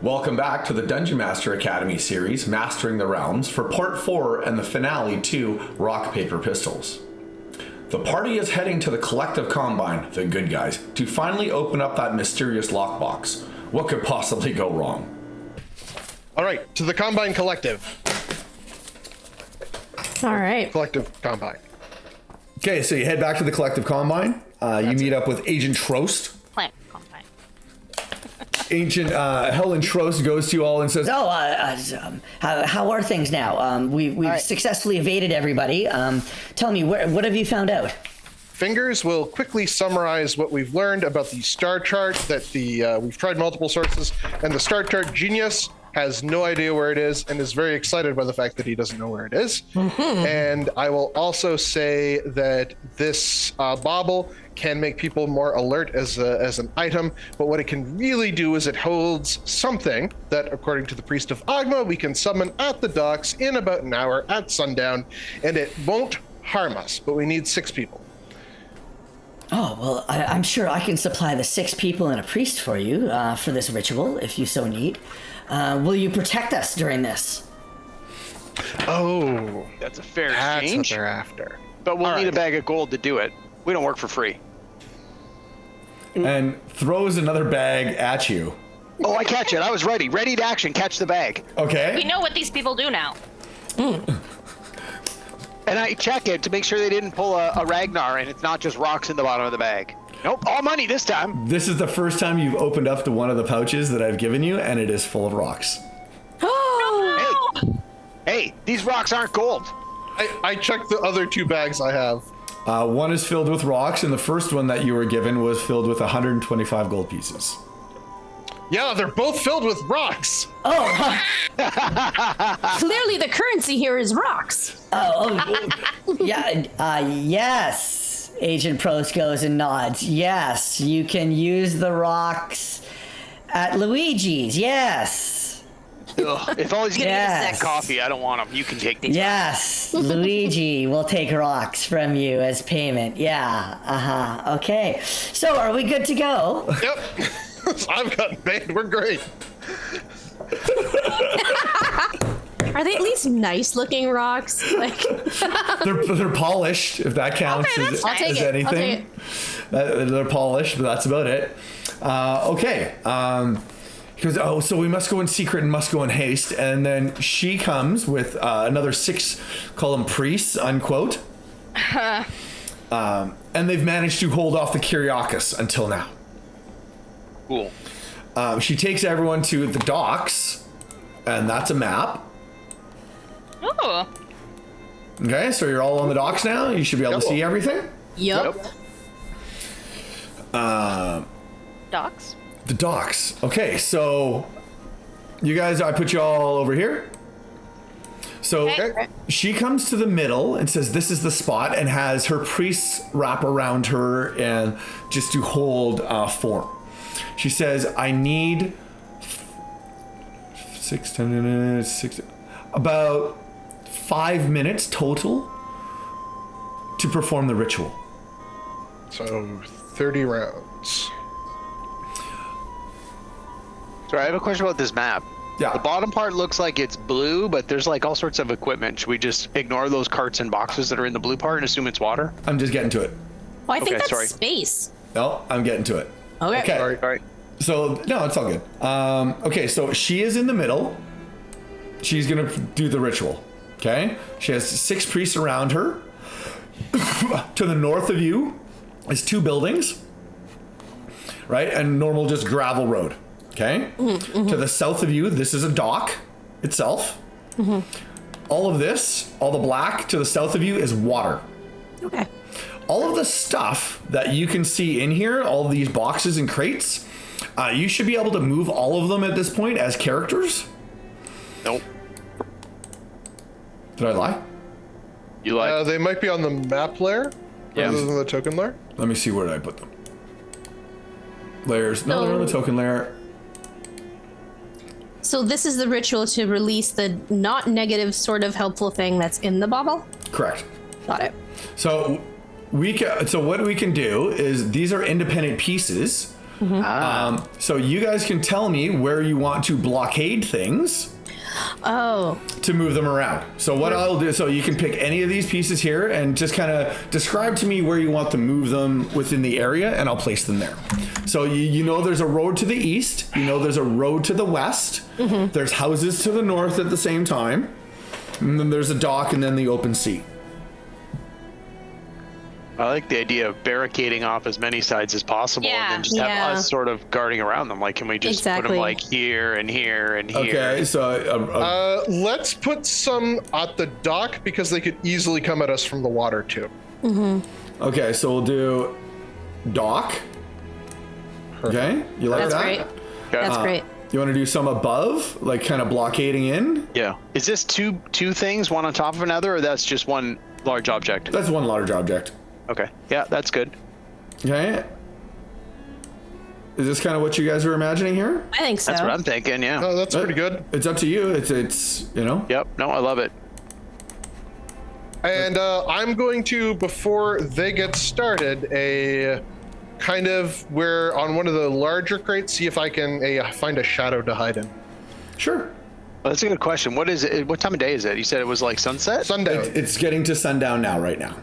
Welcome back to the Dungeon Master Academy series, Mastering the Realms, for part 4 and the finale to Rock, Paper, Pistols. The party is heading to the Collective Combine, the good guys, to finally open up that mysterious lockbox. What could possibly go wrong? All right, to the Combine Collective. All right. Collective Combine. Okay, so you head back to the Collective Combine. You meet up with Agent Trost. Plant combine. Agent Helen Trost goes to you all and says, how are things now? We've successfully evaded everybody. Tell me, what have you found out? Fingers will quickly summarize what we've learned about the star chart that we've tried multiple sources, and the star chart genius has no idea where it is and is very excited by the fact that he doesn't know where it is. Mm-hmm. And I will also say that this bauble can make people more alert as an item, but what it can really do is it holds something that, according to the Priest of Agma, we can summon at the docks in about an hour at sundown, and it won't harm us, but we need 6 people. Oh, well, I'm sure I can supply the 6 people and a priest for you for this ritual, if you so need. Will you protect us during this? Oh, that's a fair that's exchange. What they're after. But we'll need a bag of gold to do it. We don't work for free. and throws another bag at you. Oh, I catch it. I was ready. Ready to action. Catch the bag. Okay. We know what these people do now. And I check it to make sure they didn't pull a Ragnar and it's not just rocks in the bottom of the bag. Nope, all money this time. This is the first time you've opened up to one of the pouches that I've given you, and it is full of rocks. Hey, these rocks aren't gold. I checked the other 2 bags I have. One is filled with rocks, and the first one that you were given was filled with 125 gold pieces. Yeah, they're both filled with rocks. Oh, Clearly the currency here is rocks. yeah, yes. Agent Prost goes and nods. Yes, you can use the rocks at Luigi's. Yes. Ugh, if all he's getting Yes. is that coffee, I don't want them. You can take these. Yes, Luigi will take rocks from you as payment. Yeah, okay. So are we good to go? Yep. I've got bait. We're great. Are they at least nice looking rocks? Like They're polished, if that counts as I'll take it. anything. They're polished, but that's about it. Okay. He goes, so we must go in secret and must go in haste. And then she comes with another 6, call them priests, unquote. And they've managed to hold off the Kyriakis until now. Cool. She takes everyone to the docks, and that's a map. Oh. Okay, so you're all on the docks now. You should be able to see everything. Yup. Docs? The docks. Okay, so you guys, I put you all over here. So Okay. she comes to the middle and says, this is the spot, and has her priests wrap around her and just to hold form. She says, I need about 5 minutes total to perform the ritual. So 30 rounds. Sorry, I have a question about this map. Yeah. The bottom part looks like it's blue, but there's like all sorts of equipment. Should we just ignore those carts and boxes that are in the blue part and assume it's water? I'm just getting to it. Well, I think Okay, that's sorry. space. No, I'm getting to it. Okay. Sorry. All right. So, no, it's all good. Okay, so she is in the middle. She's going to do the ritual. Okay? She has 6 priests around her. To the north of you is 2 buildings. Right? And normal just gravel road. Okay? Mm-hmm. To the south of you, this is a dock itself. Mm-hmm. All of this, all the black to the south of you is water. Okay. All of the stuff that you can see in here, all of these boxes and crates, you should be able to move all of them at this point as characters. Nope. Did I lie? You like? They might be on the map layer rather than the token layer. Let me see where did I put them. Layers. No, they're on the token layer. So this is the ritual to release the not negative sort of helpful thing that's in the bauble? Correct. Got it. So what we can do is these are independent pieces. So you guys can tell me where you want to blockade things Oh, to move them around. So what I'll do, so you can pick any of these pieces here and just kind of describe to me where you want to move them within the area, and I'll place them there. So you know there's a road to the east, you know there's a road to the west, there's houses to the north at the same time, and then there's a dock and then the open sea. I like the idea of barricading off as many sides as possible, and then just Yeah. have us sort of guarding around them. Like, can we just put Exactly. them like here and here and here? Okay, so Let's put some at the dock because they could easily come at us from the water too. okay, so we'll do dock. Okay, you like that's that? great. That's great. You want to do some above, like kind of blockading in? Yeah. Is this two things, one on top of another, or that's just one large object? That's one large object. Okay. Yeah, that's good. Okay. Is this kind of what you guys are imagining here? I think so. That's what I'm thinking. Yeah. Oh, that's pretty good. It's up to you. It's you know. Yep. No, I love it. And I'm going to, before they get started, a kind of where on one of the larger crates, see if I can find a shadow to hide in. Sure. Well, that's a good question. What is it? What time of day is it? You said it was like sunset? Sundown. It's getting to sundown now, right now.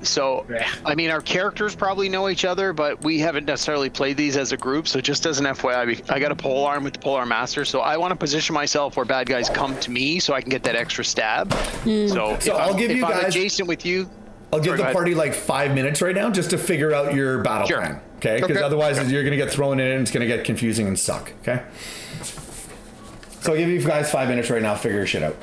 So, I mean, our characters probably know each other, but we haven't necessarily played these as a group. So just as an FYI, I got a pole arm with the polearm master. So I want to position myself where bad guys come to me so I can get that extra stab. So I'll give you if I'm guys- adjacent with you. I'll give Sorry, the go ahead. party like 5 minutes right now just to figure out your battle Sure. plan. Okay? Because Okay. otherwise you're going to get thrown in and it's going to get confusing and suck. Okay? So I'll give you guys 5 minutes right now to figure your shit out.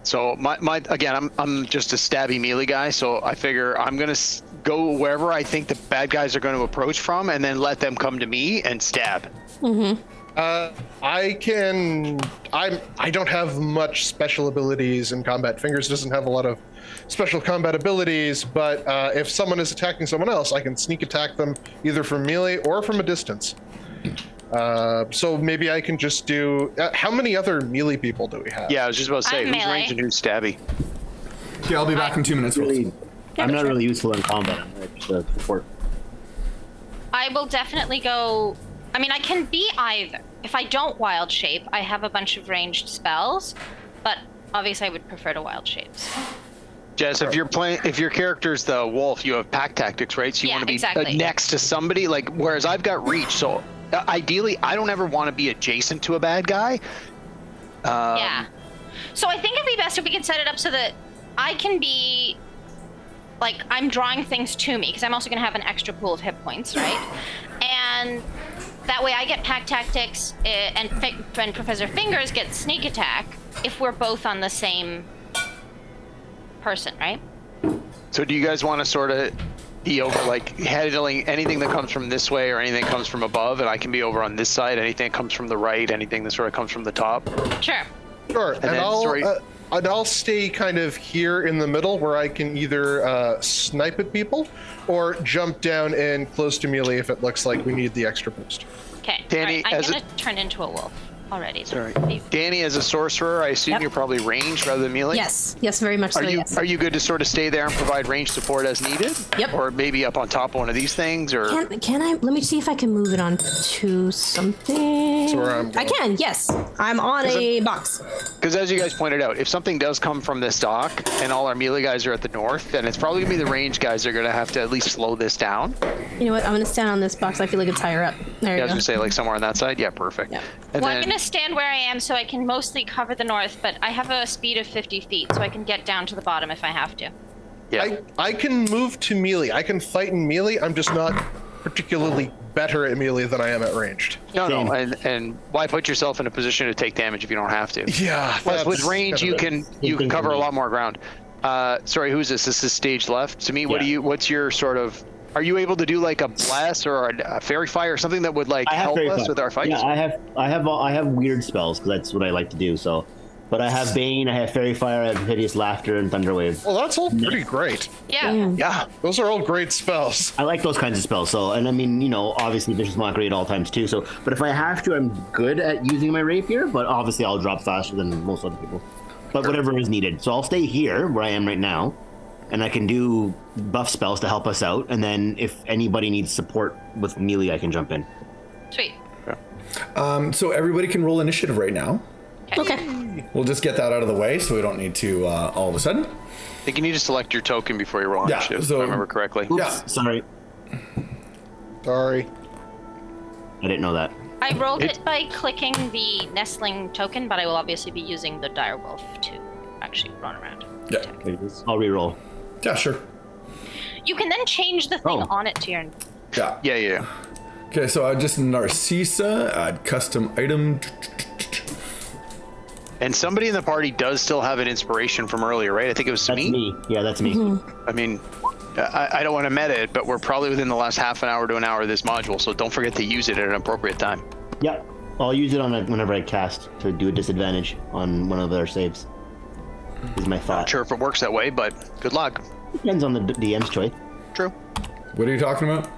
So my again, I'm just a stabby melee guy. So I figure I'm gonna go wherever I think the bad guys are going to approach from, and then let them come to me and stab. I don't have much special abilities in combat. Fingers doesn't have a lot of special combat abilities, but if someone is attacking someone else, I can sneak attack them either from melee or from a distance. So maybe I can just do. How many other melee people do we have? Yeah, I was just about to say, I'm who's melee. ranged and who's stabby? Okay, I'll be back in 2 minutes. Really, I'm not really useful in combat. I'm just a support. I will definitely go. I mean, I can be either. If I don't wild shape, I have a bunch of ranged spells, but obviously I would prefer to wild shapes. Jess, if your character's the wolf, you have pack tactics, right? So you Yeah, want to be exactly. next to somebody, like, whereas I've got reach. So ideally, I don't ever want to be adjacent to a bad guy. Yeah. So I think it'd be best if we could set it up so that I can be, like, I'm drawing things to me, because I'm also going to have an extra pool of hit points, right? And that way I get pack tactics, and Professor Fingers gets sneak attack if we're both on the same person, right? So do you guys want to sort of be over, like, handling anything that comes from this way or anything that comes from above, and I can be over on this side, anything that comes from the right, anything that sort of comes from the top? Sure. Sure. And then, I'll stay kind of here in the middle where I can either snipe at people or jump down and close to melee if it looks like we need the extra boost. Okay. Danny, I'm as a- going to turn into a wolf already. Sorry. Danny, as a sorcerer, I assume Yep. you're probably ranged rather than melee? Yes. Yes, very much so. Yes. Are you good to sort of stay there and provide range support as needed? Yep. Or maybe up on top of one of these things, or Can I? Let me see if I can move it on to something. That's where I'm I going. can. Yes, I'm on a box. because as you guys pointed out, if something does come from this dock and all our melee guys are at the north, then it's probably gonna be the range guys that are gonna have to at least slow this down. You know what? I'm gonna stand on this box. I feel like it's higher up. There Yeah, I you was go. gonna say like somewhere on that side. Yeah, perfect. Yeah. And Well, then, I'm going to stand where I am so I can mostly cover the north, but I have a speed of 50 feet, so I can get down to the bottom if I have to. yeah, I can move to melee. I can fight in melee. I'm just not particularly better at melee than I am at ranged. no, and why put yourself in a position to take damage if you don't have to? Yeah. Plus, with that's range, kind you of can Thinking cover for a me. lot more ground. Sorry, who's this? This is stage left. To me, Yeah. what's your sort of? Are you able to do like a bless or a fairy fire or something that would like I have help fairy us fire. with our fights? Yeah, I have weird spells because that's what I like to do. So, but I have Bane, I have Fairy Fire, I have Hideous Laughter, and Thunderwave. Well, that's all pretty great. Yeah. Yeah. Those are all great spells. I like those kinds of spells. So, and I mean, you know, obviously Vicious Mockery at all times too. So, but if I have to, I'm good at using my rapier. But obviously, I'll drop faster than most other people. But whatever is needed. So I'll stay here where I am right now. and I can do buff spells to help us out. And then if anybody needs support with melee, I can jump in. Sweet. So everybody can roll initiative right now. Okay. We'll just get that out of the way so we don't need to all of a sudden. I think you need to select your token before you roll Yeah, initiative, so- if I remember correctly. Oops, Yeah. sorry. Sorry. I didn't know that. I rolled it by clicking the nestling token, but I will obviously be using the direwolf to actually run around. Yeah. I'll reroll. Yeah, sure. You can then change the thing Oh. on it to your. Yeah. Yeah. Okay, so I just Narcissa, add custom item. And somebody in the party does still have an inspiration from earlier, right? I think it was That's me. me. Yeah, that's me. I mean, I don't want to meta it, but we're probably within the last half an hour to an hour of this module, so don't forget to use it at an appropriate time. Yep. I'll use it on whenever I cast to do a disadvantage on one of their saves. Is my thought. Not sure if it works that way, but good luck. Depends on the DM's choice. True. What are you talking about?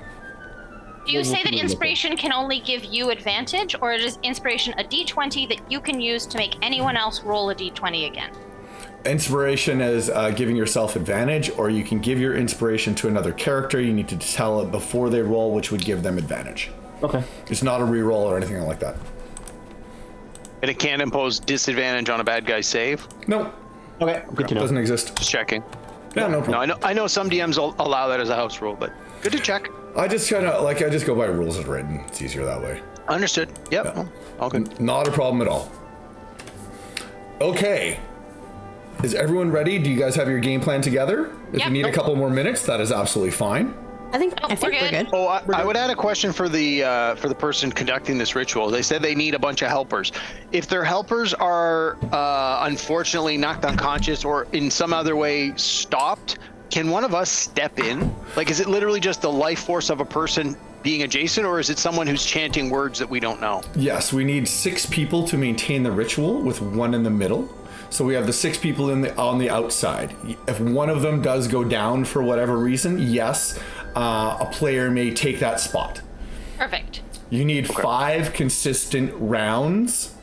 Do you say that inspiration can only give you advantage, or is inspiration a d20 that you can use to make anyone else roll a d20 again? Inspiration is giving yourself advantage, or you can give your inspiration to another character. You need to tell it before they roll, which would give them advantage. Okay. It's not a reroll or anything like that. And it can't impose disadvantage on a bad guy's save. No, Okay. Good to know. doesn't exist. Just checking. Yeah, no No, problem. I know some DMs will allow that as a house rule, but good to check. I just go by rules as written. It's easier that way. Understood. Yep. Yeah. All good. Not a problem at all. Okay. Is everyone ready? Do you guys have your game plan together? If Yep. you need a couple more minutes, that is absolutely fine. I think we're we're good. good. Oh, I would add a question for the person conducting this ritual. They said they need a bunch of helpers. If their helpers are unfortunately knocked unconscious or in some other way stopped, can one of us step in? Like, is it literally just the life force of a person being adjacent, or is it someone who's chanting words that we don't know? Yes, we need 6 people to maintain the ritual with 1 in the middle. So we have the 6 people on the outside. If one of them does go down for whatever reason, yes, a player may take that spot. Perfect. You need 5 consistent rounds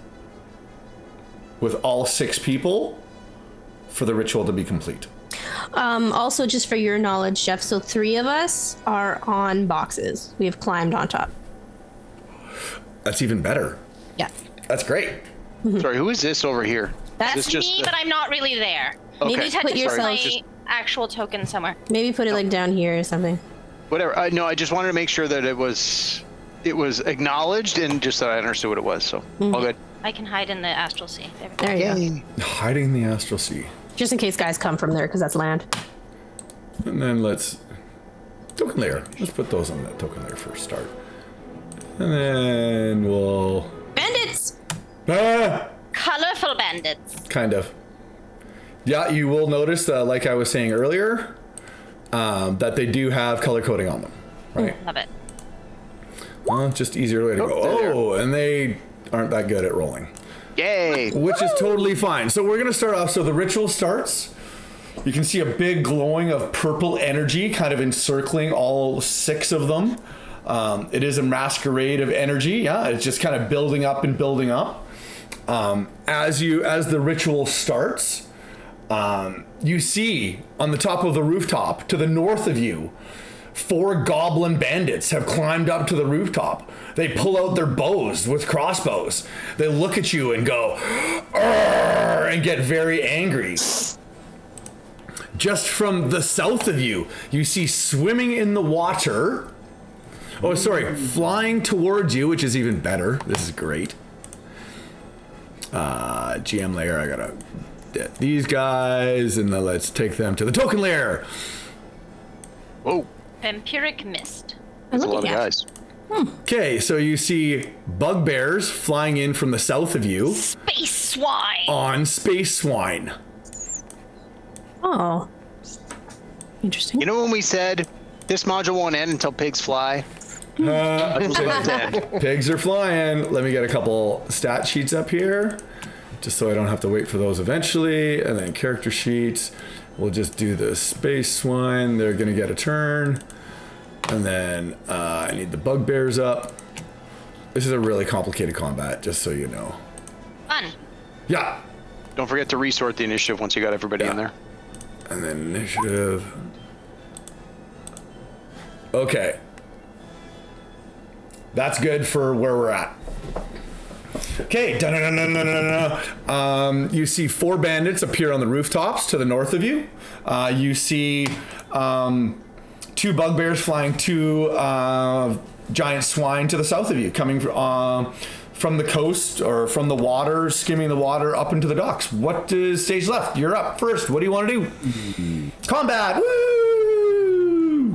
with all 6 people for the ritual to be complete. Also, just for your knowledge, Jeff, so 3 of us are on boxes. We have climbed on top. That's even better. Yeah. That's great. Sorry, who is this over here? That's Is this just me, but I'm not really there. Okay. Maybe Just had put to put yourself- my actual token somewhere. Maybe put it like down here or something. Whatever. No, I just wanted to make sure that it was acknowledged and just that I understood what it was. So all good. I can hide in the astral sea. There we go. There you go. Hiding in the astral sea. Just in case guys come from there, because that's land. And then let's token layer. Let's put those on that token layer for a start. And then we'll Bandits! Colorful bandits. kind of. Yeah, you will notice, like I was saying earlier, that they do have color coding on them, right? Love it. Well, just easier way to go. there. Oh, and they aren't that good at rolling, Yay! which is totally fine. So we're gonna start off. So the ritual starts. You can see a big glowing of purple energy kind of encircling all 6 of them. It is a masquerade of energy. Yeah, it's just kind of building up and building up. As the ritual starts, you see on the top of the rooftop to the north of you, 4 goblin bandits have climbed up to the rooftop. They pull out their bows with crossbows. They look at you and go, "Arr!" and get very angry. Just from the south of you, you see swimming in the water. Oh, sorry, flying towards you, which is even better. This is great. GM layer, I gotta get these guys, and then let's take them to the token layer. Whoa, Vampiric mist. that's a looking lot of at. guys. Okay, so you see bugbears flying in from the south of you Space swine. on space swine. Oh. Interesting. You know when we said this module won't end until pigs fly? That's what it said. Pigs are flying. Let me get a couple stat sheets up here, just so I don't have to wait for those eventually. And then character sheets. We'll just do the space swine. They're gonna get a turn. And then I need the bugbears up. This is a really complicated combat, just so you know. Fun. Yeah. Don't forget to resort the initiative once you got everybody in there. And then initiative. Okay. That's good for where we're at. Okay. You see 4 bandits appear on the rooftops to the north of you. You see 2 bugbears flying 2 giant swine to the south of you, coming from the coast or from the water, skimming the water up into the docks. What is stage left? You're up first. What do you want to do? Combat! Woo!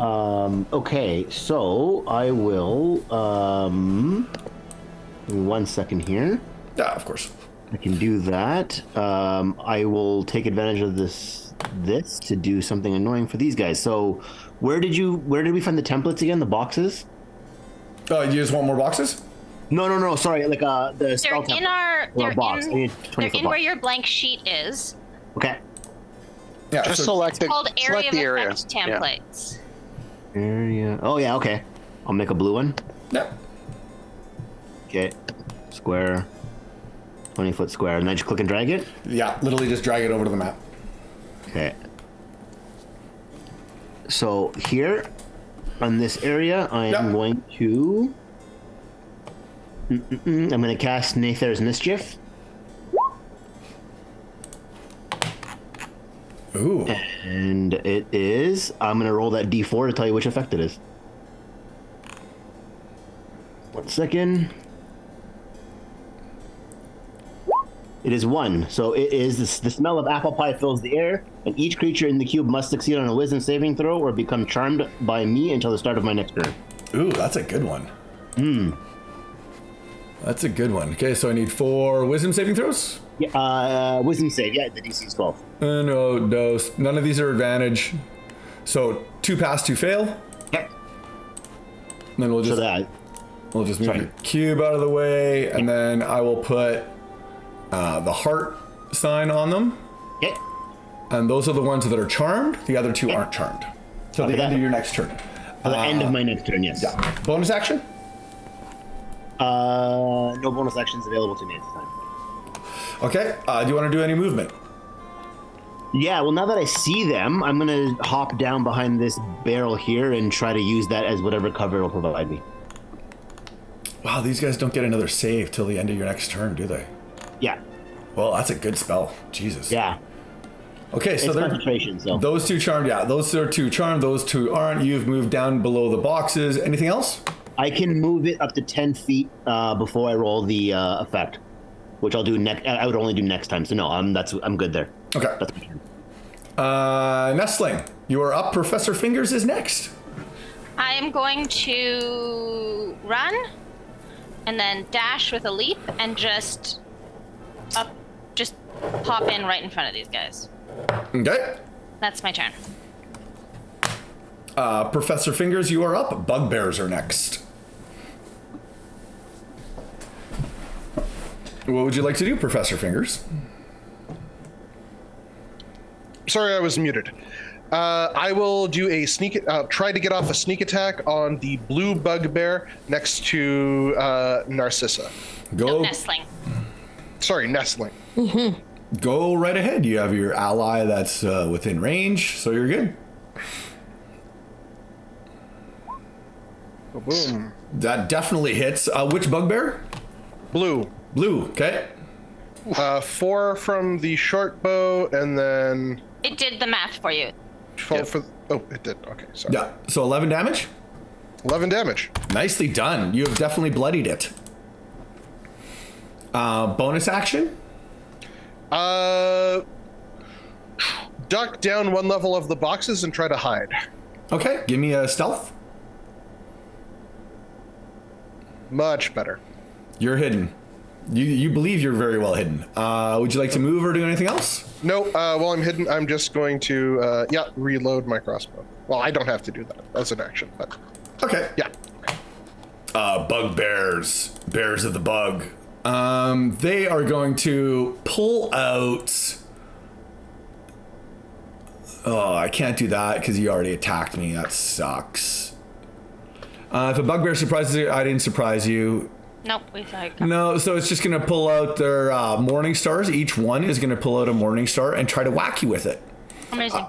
Okay, so I will. 1 second here. Yeah, of course. I can do that. I will take advantage of this to do something annoying for these guys. So, where did we find the templates again? The boxes? You just want more boxes? No. Sorry, like the spell They're in template. our. They're box. I need in. 20 They're in where your blank sheet is. Okay. Yeah. Just so select It's called area select of the area. effect Yeah. templates. Area. Oh yeah. Okay. I'll make a blue one. Yeah. Okay. Square. 20-foot square, and then just click and drag it. Yeah. Literally, just drag it over to the map. Okay. So here, on this area, I am Yep. going to. I'm going to cast Nathar's Mischief. Ooh. And it is. I'm going to roll that d4 to tell you which effect it is. 1 second. It is 1. So it is the smell of apple pie fills the air, and each creature in the cube must succeed on a wisdom saving throw or become charmed by me until the start of my next turn. Ooh, that's a good one. That's a good one. Okay, so I need 4 wisdom saving throws. Yeah, wisdom save. Yeah, the DC is 12. No, none of these are advantage. So 2 pass, 2 fail. Yep. And then we'll So just move sorry. the cube out of the way, and then I will put the heart sign on them. Okay. And those are the ones that are charmed. The other 2 aren't charmed. So Okay, the end that- of your next turn. For the end of my next turn, yes. Yeah. Bonus action? No bonus actions available to me at this time. Okay. Do you want to do any movement? Yeah, well, now that I see them, I'm going to hop down behind this barrel here and try to use that as whatever cover it'll provide me. Wow, these guys don't get another save till the end of your next turn, do they? Yeah. Well, that's a good spell. Jesus. Yeah. Okay, so It's they're concentration, so. those 2 charmed. Yeah, those are 2 charmed. Those 2 aren't. You've moved down below the boxes. Anything else? I can move it up to 10 feet before I roll the effect, which I'll do next. I would only do next time. So no, I'm good there. Okay. That's my turn. Nestling, you are up. Professor Fingers is next. I am going to run, and then dash with a leap, and just pop in right in front of these guys. Okay. That's my turn. Professor Fingers, you are up. Bugbears are next. What would you like to do, Professor Fingers? Sorry, I was muted. I will do a try to get off a sneak attack on the blue bugbear next to Narcissa. Go. No, nestling. Sorry, nestling. Go right ahead. You have your ally that's within range, so you're good. Oh, boom. That definitely hits. Which bugbear? Blue. Blue. Okay. 4 from the short bow, and then It did the math for you. 12 for. Oh, it did. Okay, sorry. Yeah. So 11 damage. 11 damage. Nicely done. You have definitely bloodied it. Bonus action. Duck down 1 level of the boxes and try to hide. Okay. Give me a stealth. Much better. You're hidden. You believe you're very well hidden. Would you like to move or do anything else? No, while I'm hidden, I'm just going to, reload my crossbow. Well, I don't have to do that. That's an action, but Okay. yeah. Bugbears. Bears of the bug. They are going to pull out... Oh, I can't do that because you already attacked me. That sucks. If a bugbear surprises you, I didn't surprise you. Nope, we saw it. No, so it's just going to pull out their morning stars. Each one is going to pull out a morning star and try to whack you with it. Amazing.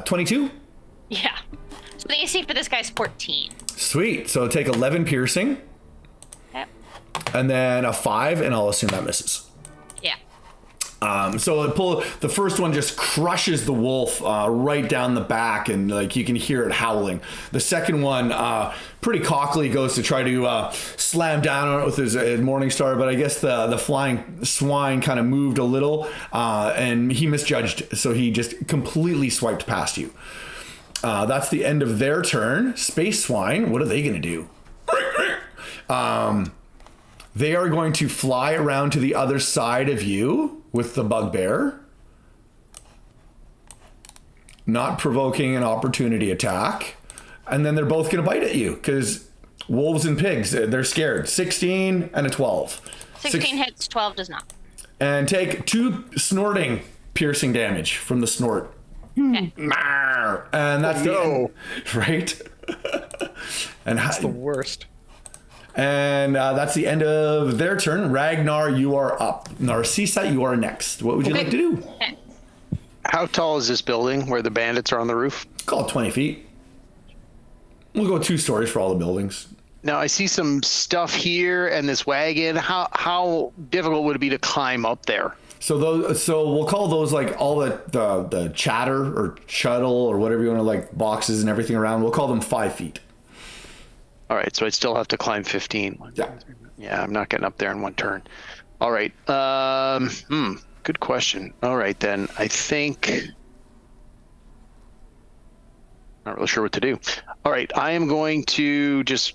22. Yeah. So the AC for this guy's 14. Sweet. So take 11 piercing. Yep. And then a 5, and I'll assume that misses. Yeah. So the first one just crushes the wolf right down the back, and like you can hear it howling. The second one, pretty cockily, goes to try to slam down on it with his Morningstar, but I guess the flying swine kind of moved a little, and he misjudged, so he just completely swiped past you. That's the end of their turn. Space swine, what are they going to do? They are going to fly around to the other side of you with the bugbear, not provoking an opportunity attack. And then they're both going to bite at you because wolves and pigs, they're scared. 16 and a 12. 16 hits, 12 does not. And take 2 snorting piercing damage from the snort. Okay. And that's the end, right? And That's the worst. And that's the end of their turn. Ragnar, you are up. Narcissa, you are next. What would you like to do? Okay. How tall is this building where the bandits are on the roof? Call it 20 feet. We'll go 2 stories for all the buildings. Now I see some stuff here and this wagon. How difficult would it be to climb up there? So we'll call those like all the chatter or shuttle or whatever you want to, like boxes and everything around. We'll call them 5 feet. All right, so I'd still have to climb 15. Yeah. Yeah, I'm not getting up there in one turn. All right. Good question. All right, then. I think... Not really sure what to do. All right, I am going to just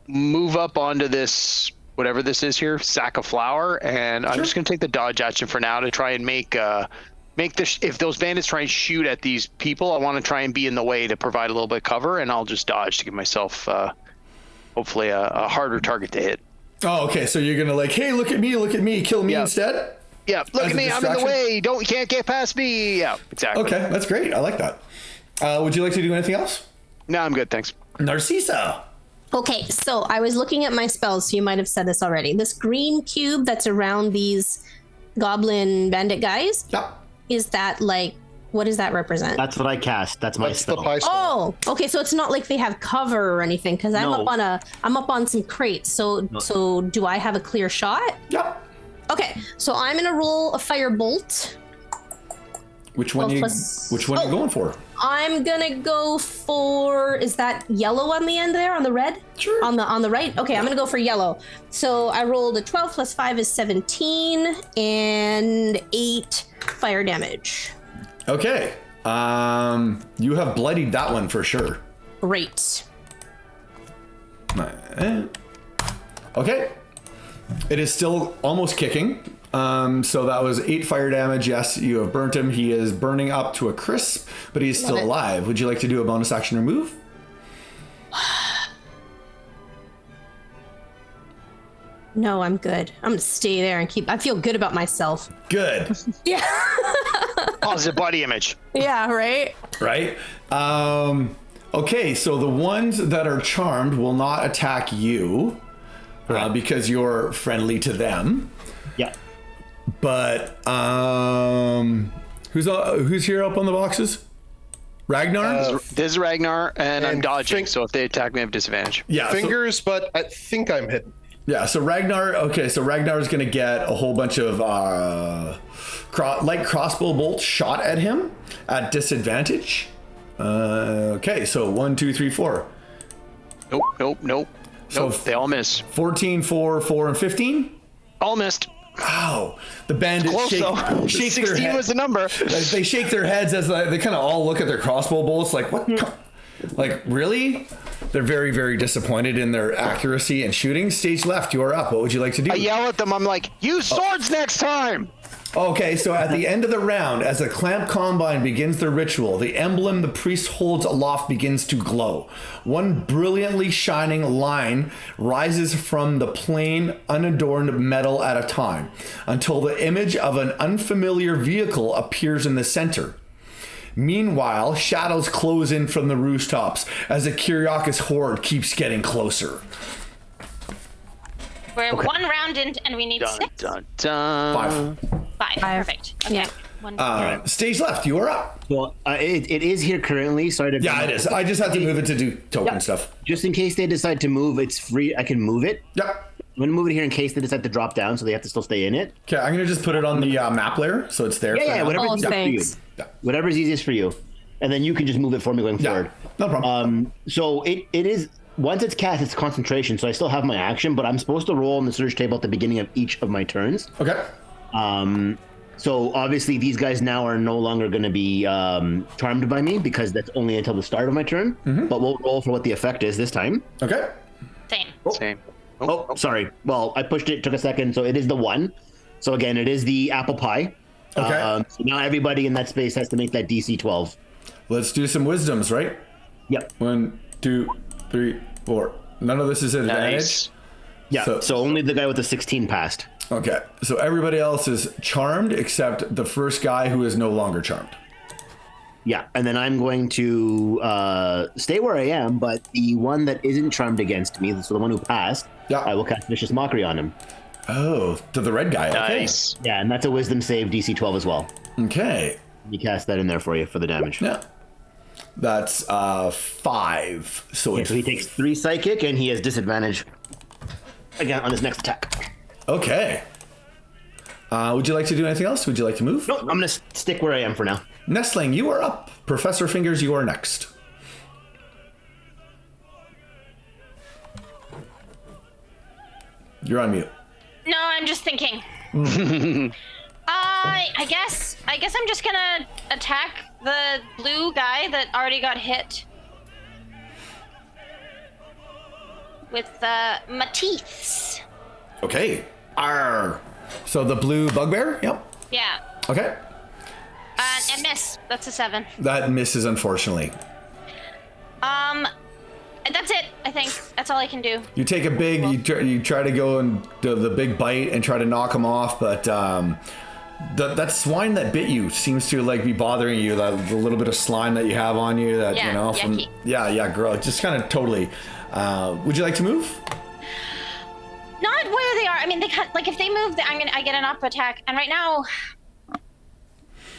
move up onto this, whatever this is here, sack of flour, and I'm just going to take the dodge action for now to try and make this. If those bandits try and shoot at these people, I want to try and be in the way to provide a little bit of cover, and I'll just dodge to give myself... hopefully a harder target to hit. Oh, okay. So you're gonna like, hey, look at me, kill me instead. Yeah, look at me, I'm in the way. You can't get past me. Yeah, exactly. Okay, that's great. I like that. Would you like to do anything else? No, I'm good, thanks. Narcissa. Okay, so I was looking at my spells, so you might have said this already. This green cube that's around these goblin bandit guys, is that like, what does that represent? That's what I cast. That's my That's spell. the pie spell. Oh, okay. So it's not like they have cover or anything, because I'm No. up on some crates. So do I have a clear shot? Yep. Okay, so I'm gonna roll a firebolt. Which one are you going for? I'm gonna go for, is that yellow on the end there, on the red? Sure. On the right? Okay, I'm gonna go for yellow. So I rolled a 12 plus 5 is 17 and 8 fire damage. Okay. You have bloodied that one for sure. Great. Okay. It is still almost kicking. So that was 8 fire damage. Yes, you have burnt him. He is burning up to a crisp, but he's still alive. Would you like to do a bonus action or move? No, I'm good. I'm gonna stay there and I feel good about myself. Good. Yeah. Positive body image. Yeah, right? Right? Okay, so the ones that are charmed will not attack you because you're friendly to them. Yeah. But who's here up on the boxes? Ragnar? This is Ragnar, and I'm and dodging, so if they attack me, I have disadvantage. Yeah. Fingers, but I think I'm hidden. Yeah, so Ragnar, okay, so Ragnar is going to get a whole bunch of light crossbow bolts shot at him at disadvantage. Okay, so 1, 2, 3, 4. Nope. So They all miss. 14, 4, 4, and 15? All missed. Wow. The bandits Close though. shake their 16 head. was the number. They shake their heads as they kind of all look at their crossbow bolts like, what? Like, really? They're very, very disappointed in their accuracy and shooting. Stage left, you are up. What would you like to do? I yell at them. I'm like, use swords next time. Okay, so at the end of the round, as the clamp combine begins their ritual, the emblem the priest holds aloft begins to glow. One brilliantly shining line rises from the plain, unadorned metal at a time, until the image of an unfamiliar vehicle appears in the center. Meanwhile, shadows close in from the rooftops as the Kyriakis horde keeps getting closer. We're 1 round in, and we need 6. Dun, dun. 5. 5. Perfect. Okay. Yeah. Stage left, you are up. Well, it is here currently. Sorry to. Yeah, it is. I just have to move it to do token stuff. Just in case they decide to move, it's free. I can move it. Yep. I'm gonna move it here in case they decide to drop down, so they have to still stay in it. Okay, I'm gonna just put it on the map layer, so it's there. Yeah, whatever's easiest for you. Yeah. Whatever's easiest for you, and then you can just move it for me going forward. No problem. So it is once it's cast, it's concentration. So I still have my action, but I'm supposed to roll on the surge table at the beginning of each of my turns. Okay. So obviously these guys now are no longer going to be charmed by me because that's only until the start of my turn. But we'll roll for what the effect is this time. Okay. Same. Oh, sorry. Well, I pushed it, took a second, so it is the 1. So again, it is the apple pie. Okay. So now everybody in that space has to make that DC 12. Let's do some wisdoms, right? Yep. 1, 2, 3, 4. None of this is advantage. Nice. Yeah. So only the guy with the 16 passed. Okay. So everybody else is charmed except the first guy who is no longer charmed. Yeah, and then I'm going to stay where I am, but the one that isn't charmed against me, so the one who passed, I will cast Vicious Mockery on him. Oh, to the red guy. Nice. Yeah, and that's a Wisdom save DC 12 as well. Okay. You cast that in there for you for the damage. Yeah. That's 5. So, So he takes 3 psychic, and he has disadvantage again on his next attack. Okay. Would you like to do anything else? Would you like to move? Nope, I'm going to stick where I am for now. Nestling, you are up. Professor Fingers, you are next. You're on mute. No, I'm just thinking. I guess I'm just gonna attack the blue guy that already got hit with my teeth. Okay. Arr. So the blue bugbear? Yep. Yeah. Okay. And miss. That's a 7. That misses, unfortunately. That's it. I think that's all I can do. You take a big, you try to go and do the big bite and try to knock him off, but that swine that bit you seems to like be bothering you. That the little bit of slime that you have on you, that Yeah, you know, from yucky. gross. Just kind of totally. Would you like to move? Not where they are. I mean, they can't, like if they move, I get an up attack. And right now,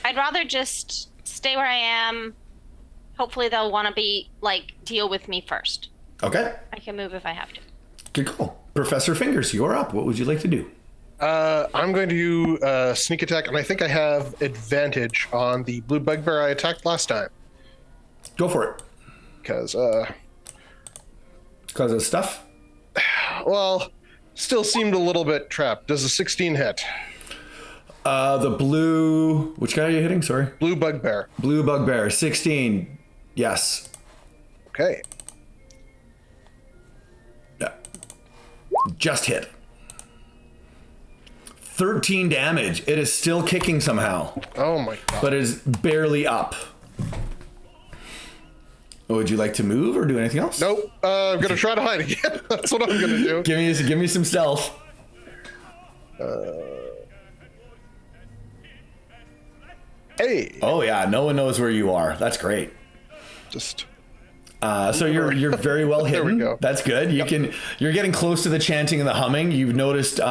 I'd rather just stay where I am. Hopefully they'll want to be like deal with me first. Okay. I can move if I have to. Good call. Professor Fingers, you're up. What would you like to do? I'm going to do sneak attack, and I think I have advantage on the blue bugbear I attacked last time. Go for it. Because of stuff? Well, still seemed a little bit trapped. Does a 16 hit? The blue... Which guy are you hitting? Sorry. Blue bugbear. Blue bugbear. 16. Yes. Okay. Yeah. Just hit. 13 damage. It is still kicking somehow. Oh my god. But it is barely up. Would you like to move or do anything else? Nope. I'm gonna try to hide again. That's what I'm gonna do. Give me some stealth. Hey. Oh yeah, no one knows where you are. That's great. Just. So you're very well hidden. There we go. That's good. You're getting close to the chanting and the humming. You've noticed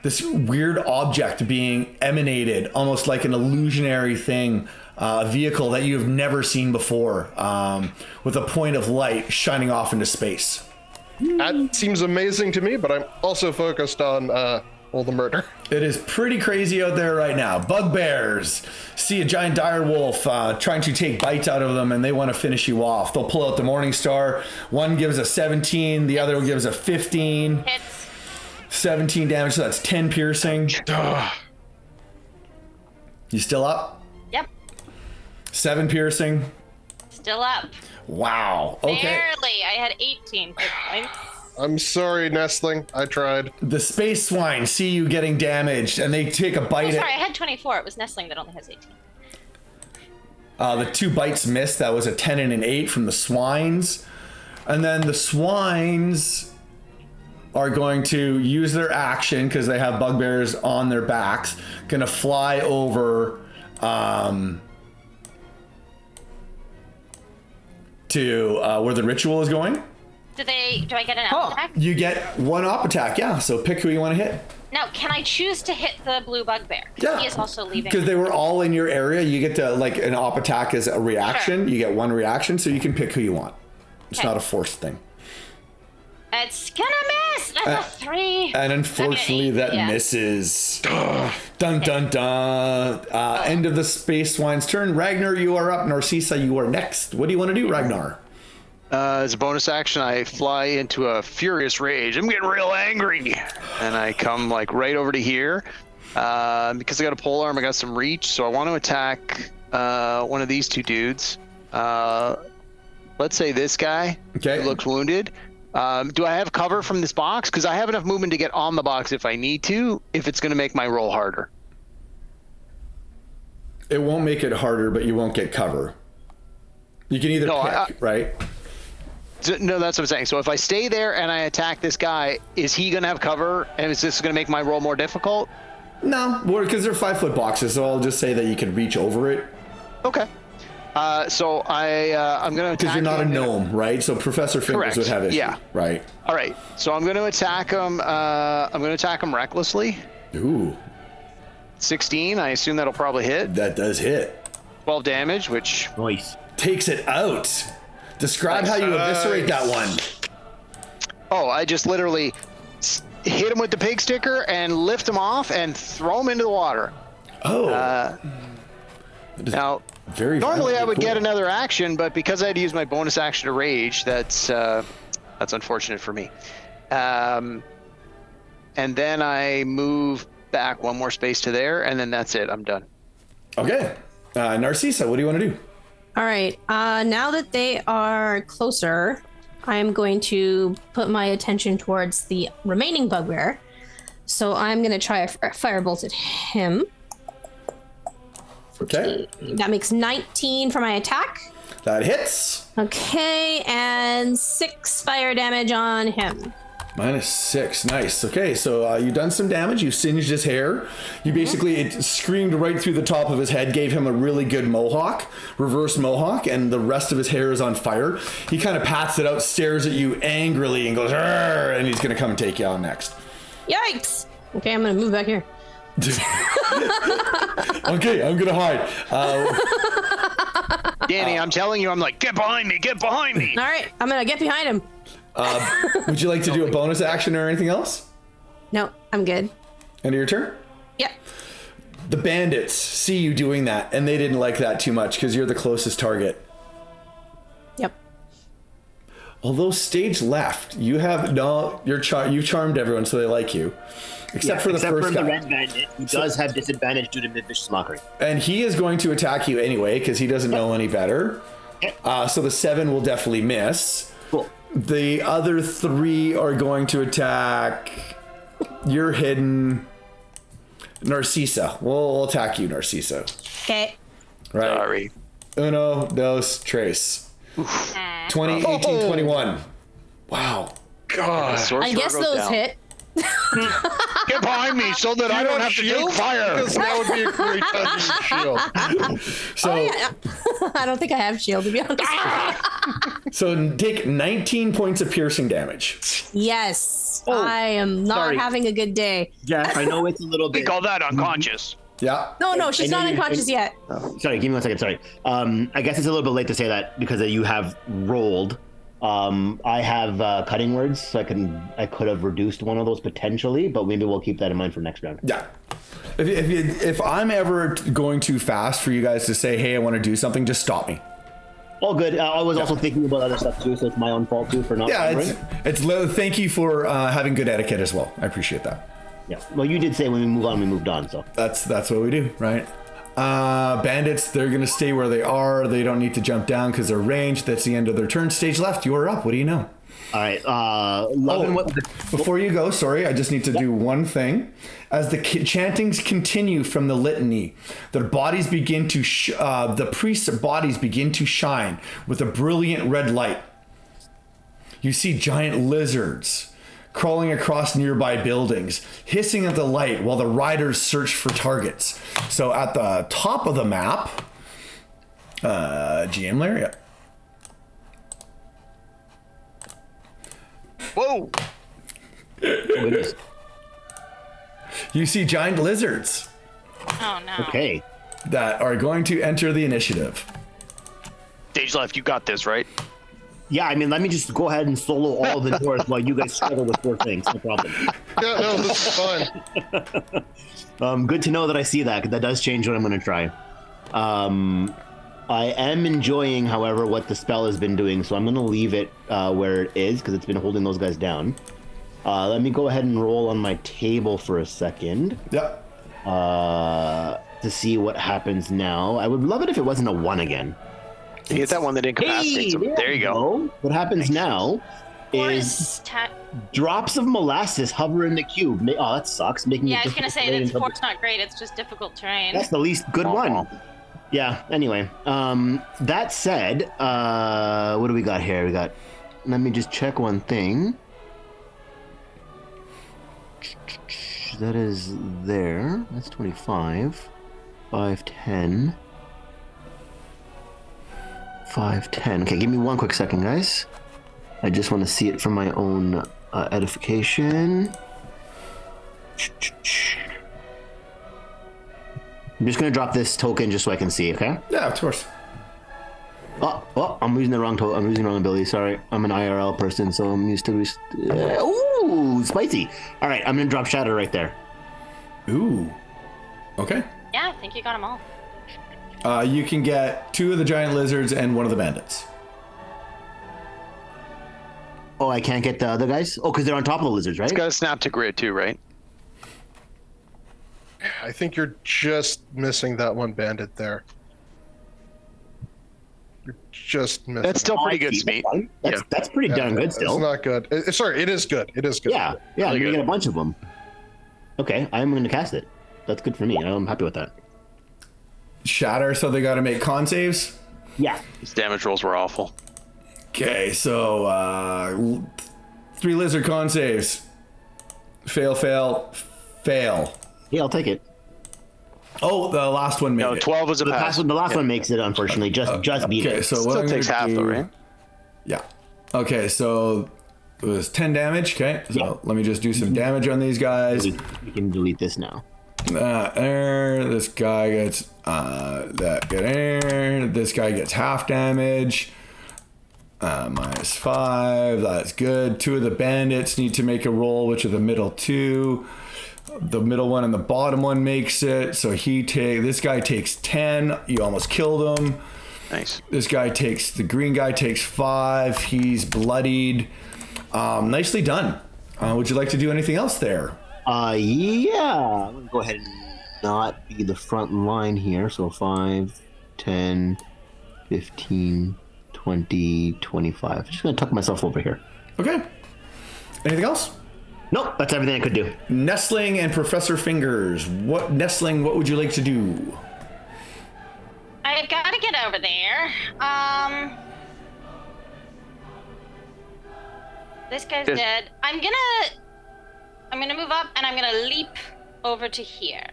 this weird object being emanated, almost like an illusionary thing, a vehicle that you have never seen before, with a point of light shining off into space. That seems amazing to me, but I'm also focused on the murder. It is pretty crazy out there right now. Bugbears see a giant dire wolf trying to take bites out of them, and they want to finish you off. They'll pull out the Morning Star. One gives a 17, the other one gives a 15. Hits. 17 damage, so that's 10 piercing. You still up? Yep. 7 piercing. Still up. Wow. Okay. Barely. I had 18 hit points. I'm sorry, Nestling. I tried. The space swine see you getting damaged, and they take a bite. Oh, sorry, I had 24. It was Nestling that only has 18. The 2 bites missed. That was a 10 and an 8 from the swines. And then the swines are going to use their action, because they have bugbears on their backs, going to fly over to where the ritual is going. Do I get an up attack? You get 1 op attack, yeah. So pick who you want to hit. Now, can I choose to hit the blue bugbear? Yeah. He is also leaving. Because they were all in your area. You get to, like, an op attack is a reaction. Sure. You get one reaction, so you can pick who you want. It's Okay. not a forced thing. It's gonna miss. That's a 3. And unfortunately, that misses. Dun dun dun. End of the Space Swine's turn. Ragnar, you are up. Narcissa, you are next. What do you want to do, Ragnar? As a bonus action, I fly into a furious rage. I'm getting real angry, and I come like right over to here. Because I got a pole arm, I got some reach, so I want to attack one of these two dudes. Let's say this guy. Okay. Who looks wounded. Do I have cover from this box? Because I have enough movement to get on the box if I need to, if it's going to make my roll harder. It won't make it harder, but you won't get cover. You can either pick, right? No, that's what I'm saying. So if I stay there and I attack this guy, is he going to have cover? And is this going to make my roll more difficult? No, because they're 5-foot boxes, so I'll just say that you can reach over it. Okay. So I'm going to attack. Because you're not a gnome, right? So Professor Fingers Correct. would have issue, Yeah. right? All right. So I'm going to attack him. I'm going to attack him recklessly. Ooh, 16. I assume that'll probably hit. that does hit. 12 damage, which Nice. Takes it out. Describe how you eviscerate that one. I just literally hit him with the pig sticker and lift him off and throw him into the water. Oh. Now, Very normally I violently would cool. get another action, but because I had to use my bonus action to rage, that's unfortunate for me. And then I move back one more space to there, and then that's it. I'm done. Okay. Narcissa, what do you want to do? All right. Now that they are closer, I'm going to put my attention towards the remaining bugbear. So I'm going to try a firebolt at him. Okay. That makes 19 for my attack. That hits. Okay, and 6 fire damage on him. -6. Nice. Okay, so you've done some damage. You singed his hair. You basically, it screamed right through the top of his head, gave him a really good mohawk, reverse mohawk, and the rest of his hair is on fire. He kind of pats it out, stares at you angrily, and goes, "Arr!" And he's going to come and take you on next. Yikes! Okay, I'm going to move back here. Okay, I'm going to hide. Danny, I'm telling you, I'm like, get behind me, get behind me. All right, I'm going to get behind him. Would you like to do a bonus action or anything else? No, I'm good. End of your turn? Yep. The bandits see you doing that, and they didn't like that too much because you're the closest target. Yep. Although stage left, you have you've charmed everyone, so they like you, except for the first guy. the red bandit, who does have disadvantage due to Midvicious Mockery. And he is going to attack you anyway because he doesn't know any better. So the 7 will definitely miss. Cool. The other 3 are going to attack. You're hidden. Narcissa. We'll attack you, Narcissa. Okay. Right. Sorry. Uno, dos, tres. 20, 18, 21. Wow. God. I guess those hit. Get behind me so that I don't have to take fire. Because that would be a great time to use shield. So, I don't think I have shield, to be honest. so take 19 points of piercing damage. Yes. I am not sorry. having a good day. Jeff, I know it's a little We bit. call that unconscious. Yeah. No, she's I know not you- unconscious yet. Sorry, give me 1 second. Sorry. I guess it's a little bit late to say that because you have rolled. I have cutting words, so I could have reduced one of those potentially, but maybe we'll keep that in mind for next round. Yeah. If I'm ever going too fast for you guys to say, hey, I want to do something, just stop me. All good. I was also thinking about other stuff too, so it's my own fault too for not. Yeah, remembering. thank you for having good etiquette as well. I appreciate that. Yeah. Well, you did say when we move on, we moved on. So That's what we do, right? Bandits, they're going to stay where they are. They don't need to jump down because they're ranged. That's the end of their turn. Stage left, you're up. What do you know? all right. Loving what. Before you go, sorry, I just need to do one thing. As the chantings continue from the litany, their bodies begin to the priests' bodies begin to shine with a brilliant red light. You see giant lizards crawling across nearby buildings, hissing at the light while the riders search for targets. So at the top of the map, GM Lariat. Whoa. Oh, goodness. You see giant lizards Oh no. Okay. that are going to enter the initiative. Stage left, you got this, right? Yeah, I mean, let me just go ahead and solo all the doors while you guys struggle with 4 things. No problem. Yeah, no, this is fine. Good to know that I see that, 'cause that does change what I'm going to try. I am enjoying, however, what the spell has been doing, so I'm going to leave it where it is, because it's been holding those guys down. Let me go ahead and roll on my table for a second Yep. to see what happens now. I would love it if it wasn't a 1 again. You get that one that incapacitates him. There you go. What happens now Or is is drops of molasses hover in the cube. Oh, that sucks. Making yeah, I it was gonna difficult say to that play fort's not great. It's just difficult terrain. That's the least good one. Yeah, anyway. That said, what do we got here? Let me just check one thing. That is there. That's 25. 5, 10. 5, 10. Okay, give me one quick second, guys. I just want to see it for my own edification. I'm just gonna drop this token just so I can see, okay? Yeah, of course. Oh, I'm using the wrong token. I'm using the wrong ability. Sorry, I'm an IRL person, so I'm used to. Ooh, spicy. All right, I'm gonna drop Shatter right there. Ooh. Okay. Yeah, I think you got them all. You can get 2 of the giant lizards and 1 of the bandits. Oh, I can't get the other guys? Oh, because they're on top of the lizards, right? It's got to snap to grid too, right? I think you're just missing that one bandit there. You're just missing. That's still pretty good, Smeet. That's pretty darn good still. It's not good. Sorry, it is good. It is good. Yeah, Really I'm gonna good. get a bunch of them. Okay, I'm gonna cast it. That's good for me. I'm happy with that. Shatter, so they got to make con saves. Yeah. His damage rolls were awful. Okay, so 3 lizard con saves. Fail, fail, fail. Yeah, I'll take it. Oh, the last one made No, it. 12 was a The pass. last one makes it, unfortunately. Just beat Okay, it. so what Still I'm takes gonna half do, though, right? Yeah. Okay, so it was 10 damage. Okay, so Yeah. let me just do some damage on these guys. We can delete this now. This guy gets this guy gets half damage. -5. That's good. 2 of the bandits need to make a roll, which are the middle 2. The middle one and the bottom one makes it. So this guy takes 10. You almost killed him. Nice. The green guy takes 5. He's bloodied. Nicely done. Would you like to do anything else there? Yeah. I'm gonna go ahead and not be the front line here. So 5, 10, 15, 20, 25. Just gonna tuck myself over here. Okay. Anything else? Nope, that's everything I could do. Nestling and Professor Fingers. What would you like to do? I've got to get over there. This guy's Yes. dead. I'm gonna move up and I'm gonna leap over to here.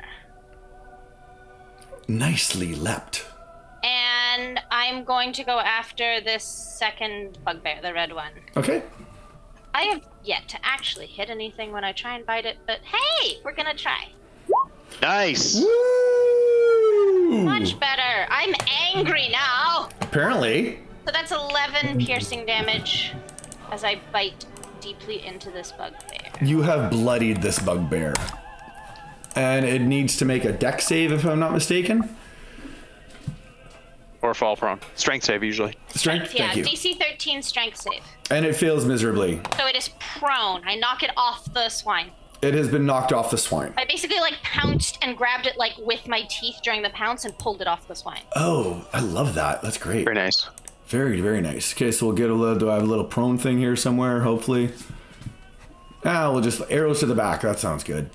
Nicely leapt. And I'm going to go after this second bugbear, the red one. Okay. I have yet to actually hit anything when I try and bite it, but hey, we're gonna try. Nice. Woo! Much better. I'm angry now. Apparently. So that's 11 piercing damage as I bite deeply into this bugbear. You have bloodied this bugbear. And it needs to make a dex save, if I'm not mistaken. Or fall prone. Strength save usually. Strength, Yeah, thank you. DC 13 strength save. And it fails miserably. So it is prone. I knock it off the swine. It has been knocked off the swine. I basically pounced and grabbed it with my teeth during the pounce and pulled it off the swine. Oh, I love that. That's great. Very nice. Very, very nice. Okay, so we'll get do I have a little prone thing here somewhere, hopefully? We'll just arrows to the back. That sounds good.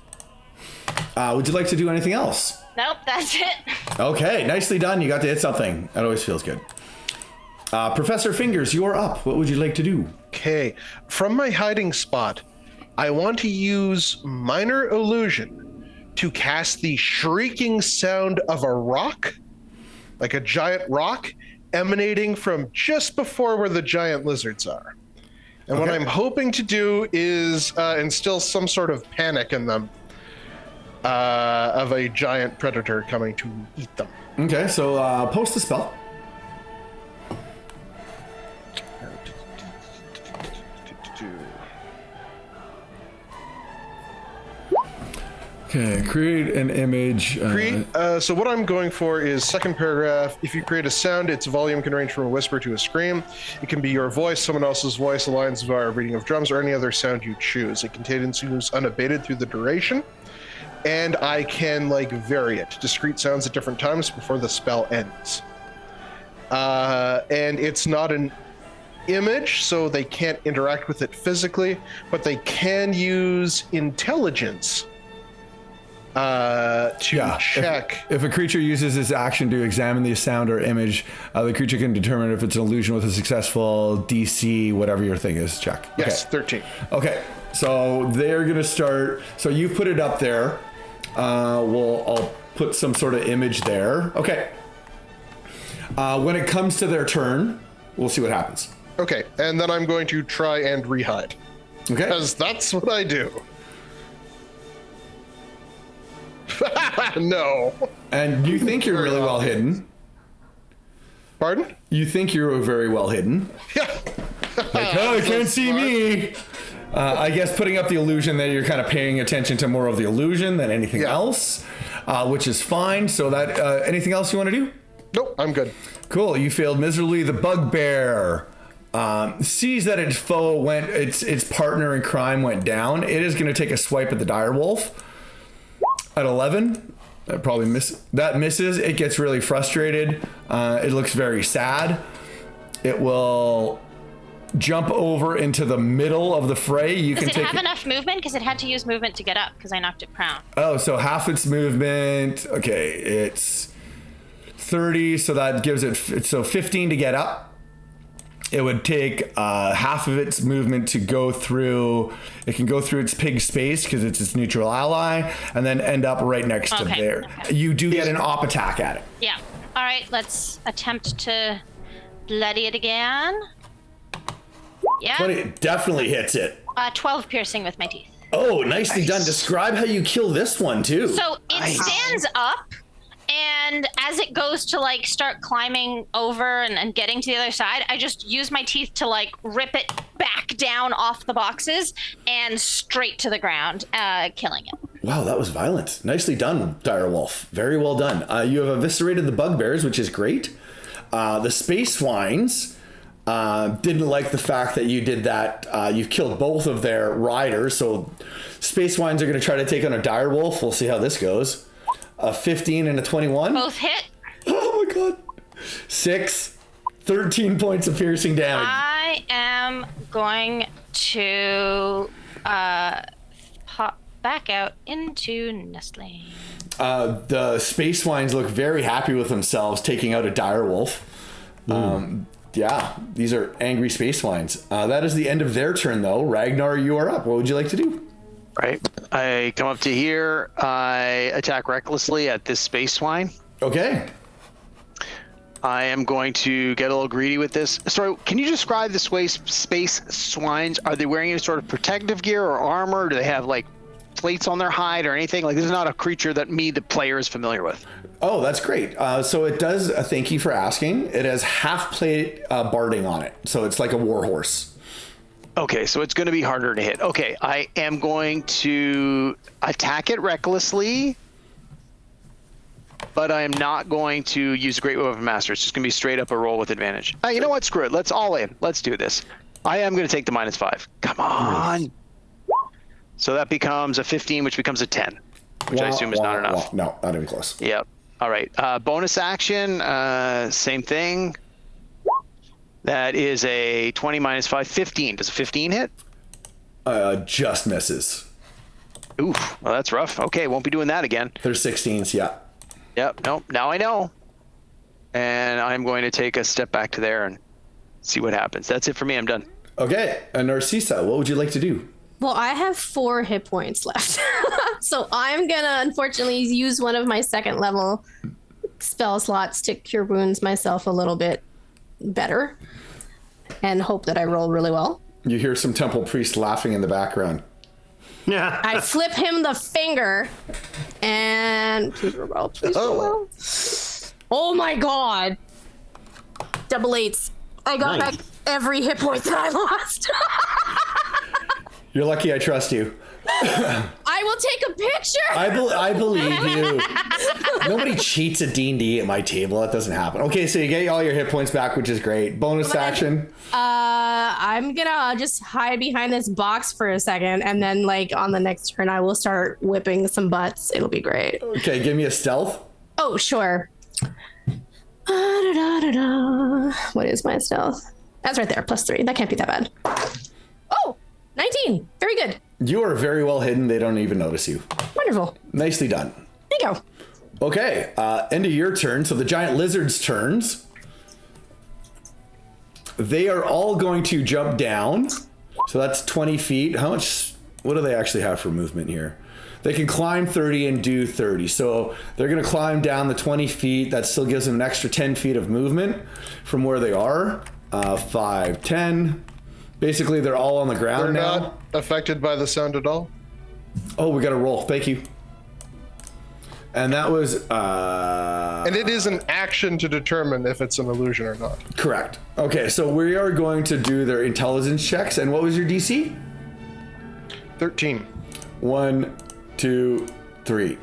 Would you like to do anything else? Nope, that's it. Okay, nicely done. You got to hit something. That always feels good. Professor Fingers, you're up. What would you like to do? Okay, from my hiding spot, I want to use Minor Illusion to cast the shrieking sound of a rock, like a giant rock, emanating from just before where the giant lizards are. And what Okay. I'm hoping to do is instill some sort of panic in them. of a giant predator coming to eat them. Okay, so post the spell. Okay, create an image. So what I'm going for is second paragraph. If you create a sound, its volume can range from a whisper to a scream. It can be your voice, someone else's voice, a lines via a reading of drums, or any other sound you choose. It continues unabated through the duration. And I can vary it. Discrete sounds at different times before the spell ends. And it's not an image, so they can't interact with it physically, but they can use intelligence to check. If a creature uses its action to examine the sound or image, the creature can determine if it's an illusion with a successful DC, whatever your thing is, check. Yes, okay. 13. Okay, so they're going to start. So you put it up there. I'll put some sort of image there. Okay. When it comes to their turn, we'll see what happens. Okay, and then I'm going to try and re-hide. Okay. Because that's what I do. No. And you think you're really well hidden. Pardon? You think you're very well hidden. Yeah. Oh, they can't see me. I guess putting up the illusion that you're kind of paying attention to more of the illusion than anything else, which is fine. So that anything else you want to do? Nope, I'm good. Cool. You failed miserably. The bugbear sees that its foe its partner in crime went down. It is going to take a swipe at the direwolf at 11. That misses. It gets really frustrated. It looks very sad. It will jump over into the middle of the fray. Does it have enough movement? Because it had to use movement to get up because I knocked it prone. Oh, so half its movement. Okay, it's 30, so that gives it 15 to get up. It would take half of its movement to go through. It can go through its pig space because it's its neutral ally, and then end up right next to there. Okay. You do get an op attack at it. Yeah. All right. Let's attempt to bloody it again. Yeah. 20 definitely hits it. 12 piercing with my teeth. Oh, nicely done. Describe how you kill this one too. So it stands up. And as it goes to start climbing over and getting to the other side, I just use my teeth to rip it back down off the boxes and straight to the ground, killing it. Wow, that was violent. Nicely done, direwolf. Very well done. You have eviscerated the bugbears, which is great. The space swines didn't like the fact that you did that. You've killed both of their riders, so space swines are going to try to take on a direwolf. We'll see how this goes. A 15 and a 21. Both hit. Oh my god. 13 points of piercing damage. I am going to pop back out into nestling. The space swines look very happy with themselves taking out a direwolf. Yeah, these are angry space swines. That is the end of their turn though. Ragnar, you are up. What would you like to do? Right. I come up to here. I attack recklessly at this space swine. Okay. I am going to get a little greedy with this. Sorry, can you describe the space swines? Are they wearing any sort of protective gear or armor? Do they have plates on their hide or anything? This is not a creature that the player, is familiar with. Oh, that's great. So it does, thank you for asking. It has half plate barding on it. So it's like a warhorse. Okay, so it's going to be harder to hit. Okay, I am going to attack it recklessly, but I am not going to use Great Web of Master. It's just going to be straight up a roll with advantage. You know what? Screw it. Let's all in. Let's do this. I am going to take the -5. Come on. So that becomes a 15, which becomes a 10, which I assume is not enough. No, not even close. Yep. All right. Bonus action, same thing. That is a 20 -5, 15. Does a 15 hit? Just misses. Oof, well, that's rough. Okay, won't be doing that again. They're 16s, yeah. Yep, nope, now I know. And I'm going to take a step back to there and see what happens. That's it for me, I'm done. Okay, Narcissa, what would you like to do? Well, I have 4 hit points left. So I'm gonna unfortunately use one of my second level spell slots to cure wounds myself a little bit better and hope that I roll really well. You hear some temple priest laughing in the background. Yeah. I flip him the finger And please roll well. Please roll well. Oh my god. Double eights. I got Nice. back every hit point that I lost. You're lucky I trust you. I will take a picture. I believe you. Nobody cheats at D&D at my table. That doesn't happen. Okay, so you get all your hit points back, which is great. Bonus action. I'm gonna just hide behind this box for a second, and then like on the next turn, I will start whipping some butts. It'll be great. Okay, give me a stealth. Oh, sure. What is my stealth? That's right there, +3. That can't be that bad. Oh, 19. Very good. You are very well hidden. They don't even notice you. Wonderful. Nicely done. There you go. Okay, end of your turn. So the giant lizard's turns. They are all going to jump down. So that's 20 feet. How much? What do they actually have for movement here? They can climb 30 and do 30. So they're going to climb down the 20 feet. That still gives them an extra 10 feet of movement from where they are. 5, 10. Basically, they're all on the ground They're now. not affected by the sound at all? Oh, we got to roll. Thank you. And that was... And it is an action to determine if it's an illusion or not. correct. Okay, so we are going to do their intelligence checks. And what was your DC? 13. 1, 2, 3.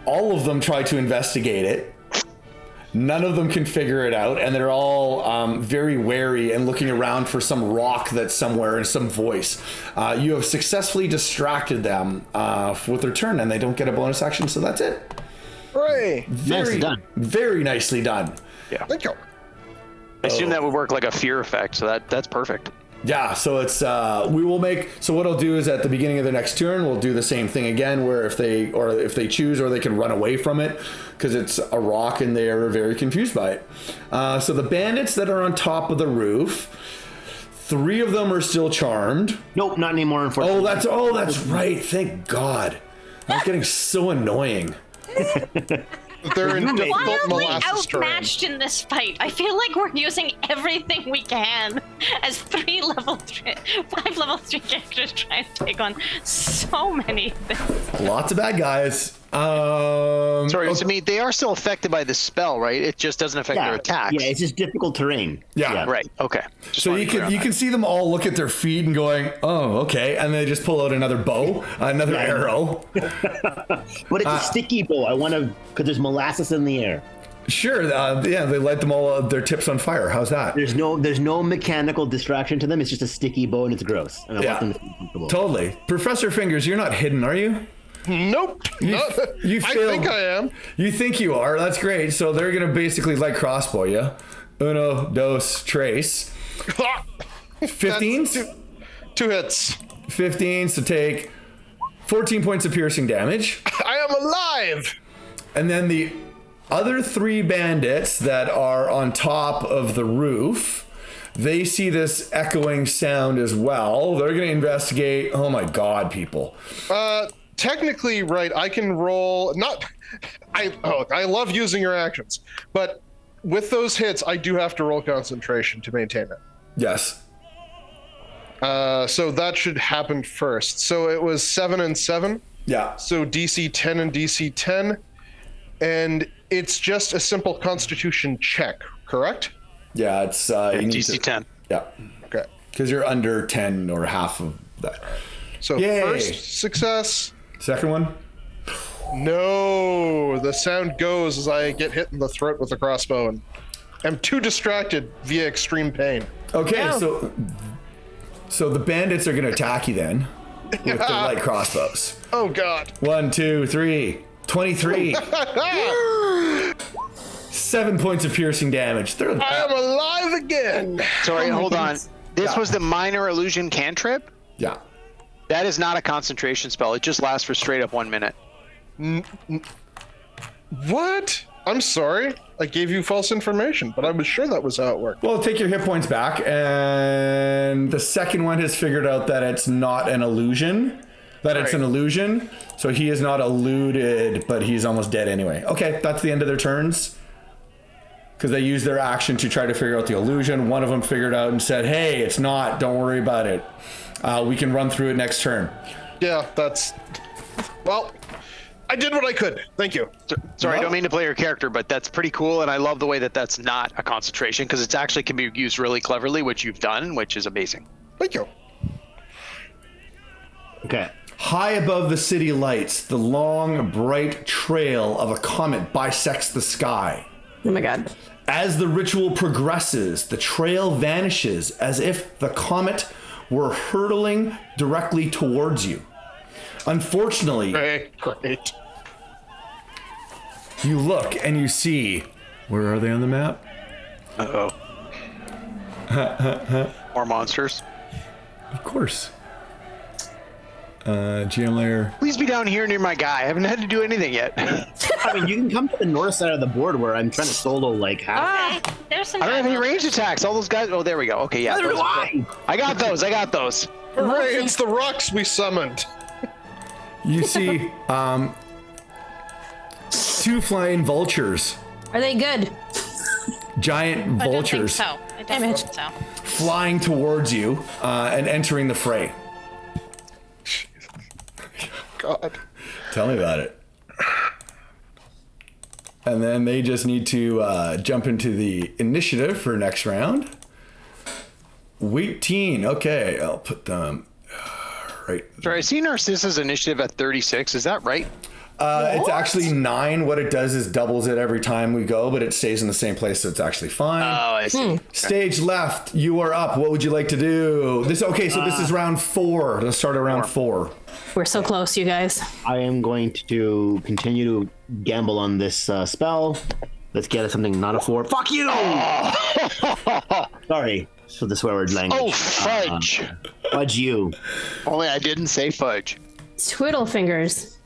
All of them try to investigate it. None of them can figure it out, and they're all very wary and looking around for some rock that's somewhere and some voice. You have successfully distracted them with their turn, and they don't get a bonus action, so that's it. Hooray! Nicely done. Very nicely done. Thank you. I assume that would work like a fear effect, so that's perfect. Yeah, so it's we will make, so what I'll do is at the beginning of the next turn we'll do the same thing again, where if they choose, or they can run away from it because it's a rock and they are very confused by it. So the bandits that are on top of the roof, 3 of them are still charmed. Nope, not anymore, unfortunately. Oh, that's right. Thank God. That's getting so annoying. They're in difficult Wildly molasses terrain. outmatched in this fight. I feel like we're using everything we can as 5 level 3 characters trying to take on so many things. Lots of bad guys. Sorry, I mean, they are still affected by the spell, right? It just doesn't affect their attacks. Yeah, it's just difficult terrain. Yeah. Right. Okay. Just So wanted you to be clear on can that. see them all look at their feet and going, oh, okay, and they just pull out another bow, another arrow. But it's a sticky bow. I want to, because there's molasses in the air. Sure, yeah, they light them all their tips on fire. How's that? There's no mechanical distraction to them. It's just a sticky bow and it's gross. And I Yeah. want them to feel comfortable. Totally. Professor Fingers, you're not hidden, are you? Nope. You I failed. think I am. You think you are. That's great. So they're going to basically light crossbow you. Uno, dos, tres. 15s? That's 2 hits. 15s to take 14 points of piercing damage. I am alive. And then the other 3 bandits that are on top of the roof, they see this echoing sound as well. They're going to investigate. Oh my God, people. Technically, right, I can roll. I love using your actions, but with those hits, I do have to roll concentration to maintain it. Yes. So that should happen first. So it was 7 and 7. Yeah. So DC 10 and DC 10, and it's just a simple Constitution check, correct? Yeah, it's you need DC to, 10. Yeah. Okay. Because you're under 10 or half of that. So Yay. first success. Second one? No, the sound goes as I get hit in the throat with a crossbow and am too distracted via extreme pain. Okay, No. so the bandits are going to attack you then with their light crossbows. Oh God. 1, 2, 3, 23. 7 points of piercing damage. They're, I am alive again. Sorry, hold on. goodness. This Yeah. was the minor illusion cantrip? yeah. That is not a concentration spell. It just lasts for straight up 1 minute. What? I'm sorry. I gave you false information, but I was sure that was how it worked. Well, take your hit points back, and the second one has figured out that it's not an illusion. That it's an illusion, so he is not eluded, but he's almost dead anyway. Okay, that's the end of their turns. Because they used their action to try to figure out the illusion. One of them figured out and said, hey, it's not, don't worry about it. We can run through it next turn. Yeah, that's... Well, I did what I could. Thank you. Sorry, I don't mean to play your character, but that's pretty cool, and I love the way that that's not a concentration, because it's actually can be used really cleverly, which you've done, which is amazing. Thank you. Okay. High above the city lights, the long, bright trail of a comet bisects the sky. Oh my god. As the ritual progresses, the trail vanishes as if the comet were hurtling directly towards you. Unfortunately, Great. you look and you see, where are they on the map? Uh-oh. More monsters. Of course. GM layer. Please be down here near my guy. I haven't had to do anything yet. I mean, you can come to the north side of the board where I'm trying to solo like half. Okay, there's some. I don't have any range attacks. All those guys. Oh, there we go. Okay, yeah. Neither do those- I. I got those. Hooray, it's the rocks we summoned. You see two flying vultures, Are they good? giant vultures I don't think so. flying towards you and entering the fray. God. Tell me about it. And then they just need to jump into the initiative for next round. Week teen. Okay, I'll put them right. Sorry, I see Narcissa's initiative at 36. Is that right? It's actually 9. What it does is doubles it every time we go, but it stays in the same place, so it's actually fine. Oh, I see. Stage left. You are up. What would you like to do? This this is round 4. Let's start at round 4. We're so close, you guys. I am going to continue to gamble on this spell. Let's get something not a 4. Fuck you! Sorry for the swear word language. Oh, fudge. Fudge you. Only I didn't say fudge. Twiddle fingers.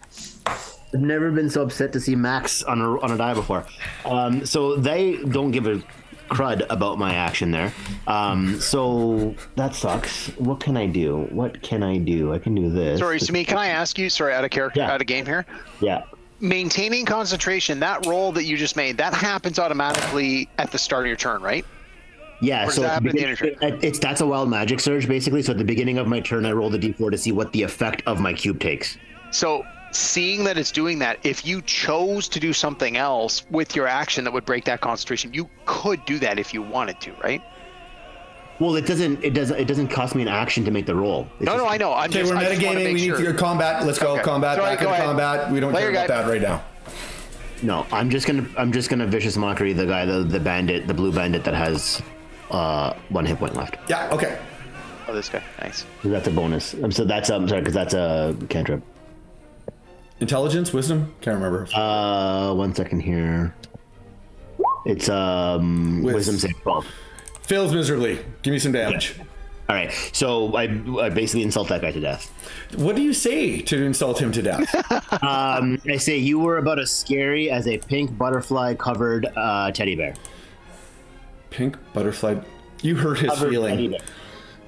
I've never been so upset to see Max on a die before. So they don't give a crud about my action there. So that sucks. What can I do? I can do this. Sorry, Sumi, can I ask you, out of character, Yeah. out of game here? Yeah. Maintaining concentration, that roll that you just made, that happens automatically at the start of your turn, right? Yeah, Or does so that at the happen at the beginning- that's a wild magic surge, basically. So at the beginning of my turn, I roll the d4 to see what the effect of my cube takes. So seeing that it's doing that, if you chose to do something else with your action that would break that concentration, you could do that if you wanted to, right? Well, it doesn't cost me an action to make the roll. No, I know. Okay, we're metagaming. We need to go combat. Let's go Okay. combat. Sorry, Back go into ahead. combat. We don't Play care your about guy. that right now. No, I'm just gonna vicious mockery the guy, the bandit, the blue bandit that has 1 hit point left. Yeah. Okay. Oh, this guy. Nice. So that's a bonus. So that's sorry, because that's a cantrip. Intelligence, wisdom. Can't remember. 1 second here. It's wisdom save 12. Fails miserably. Give me some damage. All right, so I basically insult that guy to death. What do you say to insult him to death? I say you were about as scary as a pink butterfly covered teddy bear. Pink butterfly. You hurt his Covered teddy feeling. bear.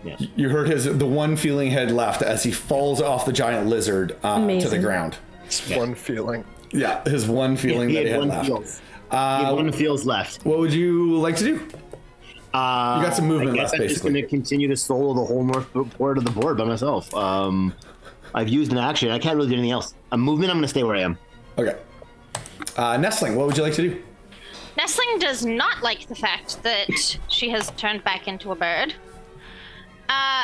Yeah. You hurt the one feeling he had left as he falls off the giant lizard to the Amazing. ground. It's one feeling. Yeah, his one feeling that he had left. Feels. He had one feels left. What would you like to do? You got some movement I guess left, I'm just going basically. to continue to solo the whole north part of the board by myself. I've used an action. I can't really do anything else. A movement, I'm going to stay where I am. Okay. Nestling, what would you like to do? Nestling does not like the fact that she has turned back into a bird.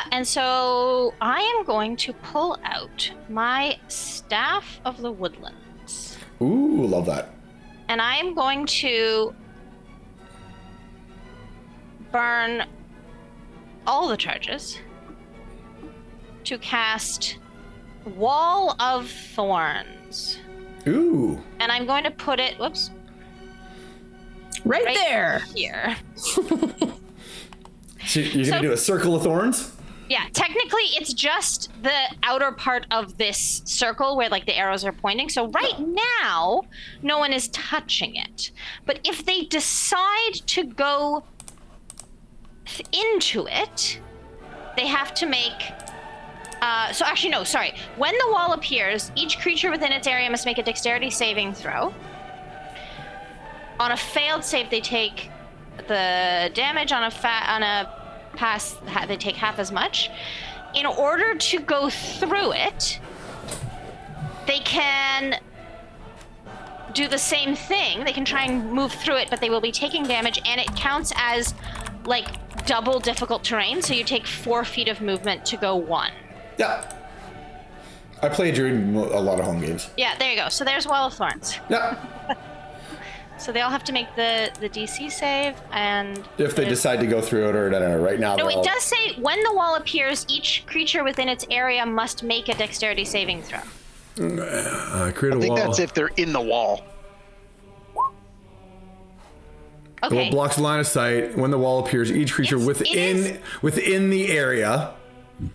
And so I am going to pull out my Staff of the Woodlands. Ooh, love that. And I am going to burn all the charges to cast Wall of Thorns. Ooh. And I'm going to put it, Right right there. here. So you're going to So- do a circle of thorns? Yeah, technically it's just the outer part of this circle where like the arrows are pointing. So right now, no one is touching it. But if they decide to go into it, they have to make... so actually, no, sorry. When the wall appears, each creature within its area must make a dexterity saving throw. On a failed save, they take the damage. On a pass, they take half as much. In order to go through it, they can do the same thing. They can try and move through it, but they will be taking damage, and it counts as like double difficult terrain. So you take 4 feet of movement to go 1. Yeah. I played during a lot of home games. Yeah, there you go. So there's Wall of Thorns. Yeah. So they all have to make the DC save, and If they decide to go through it, or I don't know. Right now, no, they're it all... does say when the wall appears, each creature within its area must make a dexterity saving throw. Create a I think wall. that's if they're in the wall. The Okay. wall blocks line of sight. When the wall appears, each creature within the area.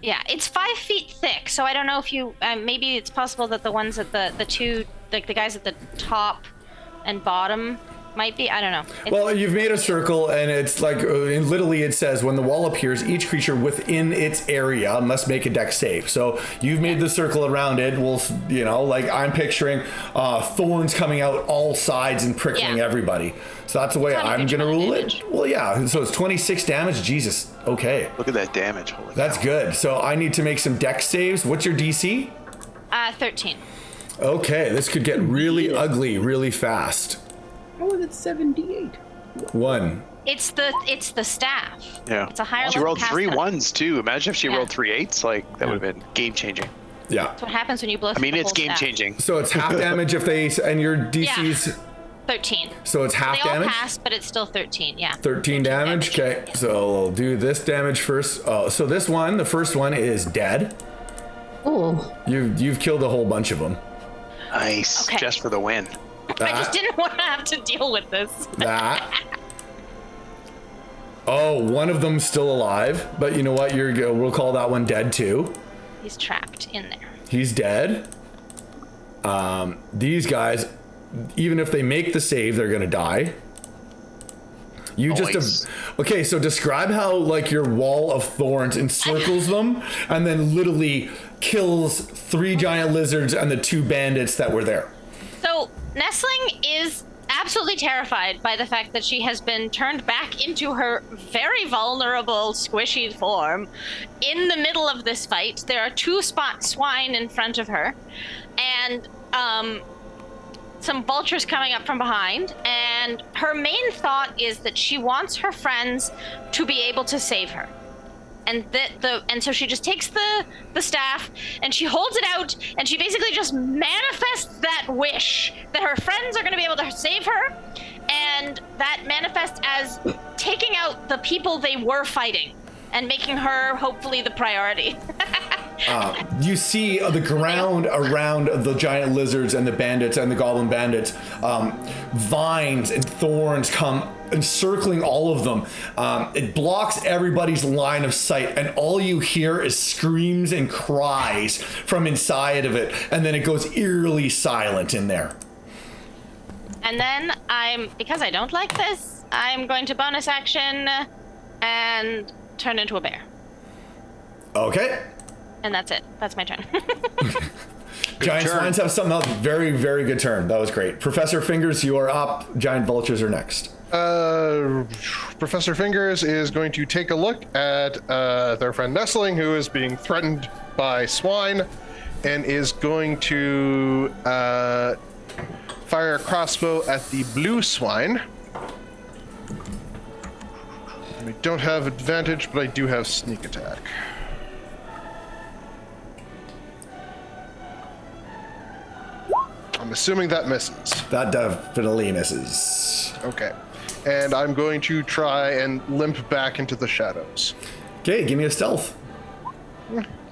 Yeah, it's 5 feet thick, so I don't know if you. Maybe it's possible that the ones at the two, like the guys at the top and bottom, might be. I don't know. Well, you've made a circle, and it's like literally it says when the wall appears, each creature within its area must make a dex save. So you've made the circle around it. Well, like I'm picturing thorns coming out all sides and prickling everybody. So that's the way I'm gonna rule it. Well, yeah. So it's 26 damage. Jesus. Okay. Look at that damage. Holy That's cow. good. So I need to make some dex saves. What's your DC? 13. Okay, this could get really ugly really fast. How is it 7d8? 1. It's the staff. Yeah. It's a higher She level rolled 3 caster. 1s too. Imagine if she Yeah. rolled 3 8s. Like that would have been game changing. Yeah. That's what happens when you blow. I mean, through the it's whole game staff. changing. So it's half damage if they and your DC's 13. so it's half They all damage. pass, but it's still 13. Yeah. 13 damage. Okay, so we'll do this damage first. Oh, so this one, the first one is dead. Ooh. You've killed a whole bunch of them. Nice. Okay. Just for the win. I just didn't want to have to deal with this. That. Oh, one of them's still alive, but you know what? We'll call that one dead too. He's trapped in there. He's dead. These guys, even if they make the save, they're gonna die. You Nice. just okay. So describe how like your wall of thorns encircles them, and then literally kills 3 giant lizards and the 2 bandits that were there. So Nestling is absolutely terrified by the fact that she has been turned back into her very vulnerable, squishy form in the middle of this fight. There are 2 spot swine in front of her, and some vultures coming up from behind. And her main thought is that she wants her friends to be able to save her. And so she just takes the staff and she holds it out, and she basically just manifests that wish that her friends are going to be able to save her, and that manifests as taking out the people they were fighting and making her hopefully the priority. You see the ground around the giant lizards and the bandits and the goblin bandits. Vines and thorns come encircling all of them. It blocks everybody's line of sight, and all you hear is screams and cries from inside of it, and then it goes eerily silent in there. And then because I don't like this, I'm going to bonus action and turn into a bear. Okay. And that's it. That's my turn. Giant turn. swines have something else. Very, very good turn. That was great. Professor Fingers, you are up. Giant vultures are next. Professor Fingers is going to take a look at their friend Nestling, who is being threatened by swine, and is going to fire a crossbow at the blue swine. I don't have advantage, but I do have sneak attack. I'm assuming that misses. That definitely misses. Okay. And I'm going to try and limp back into the shadows. Okay, give me a stealth.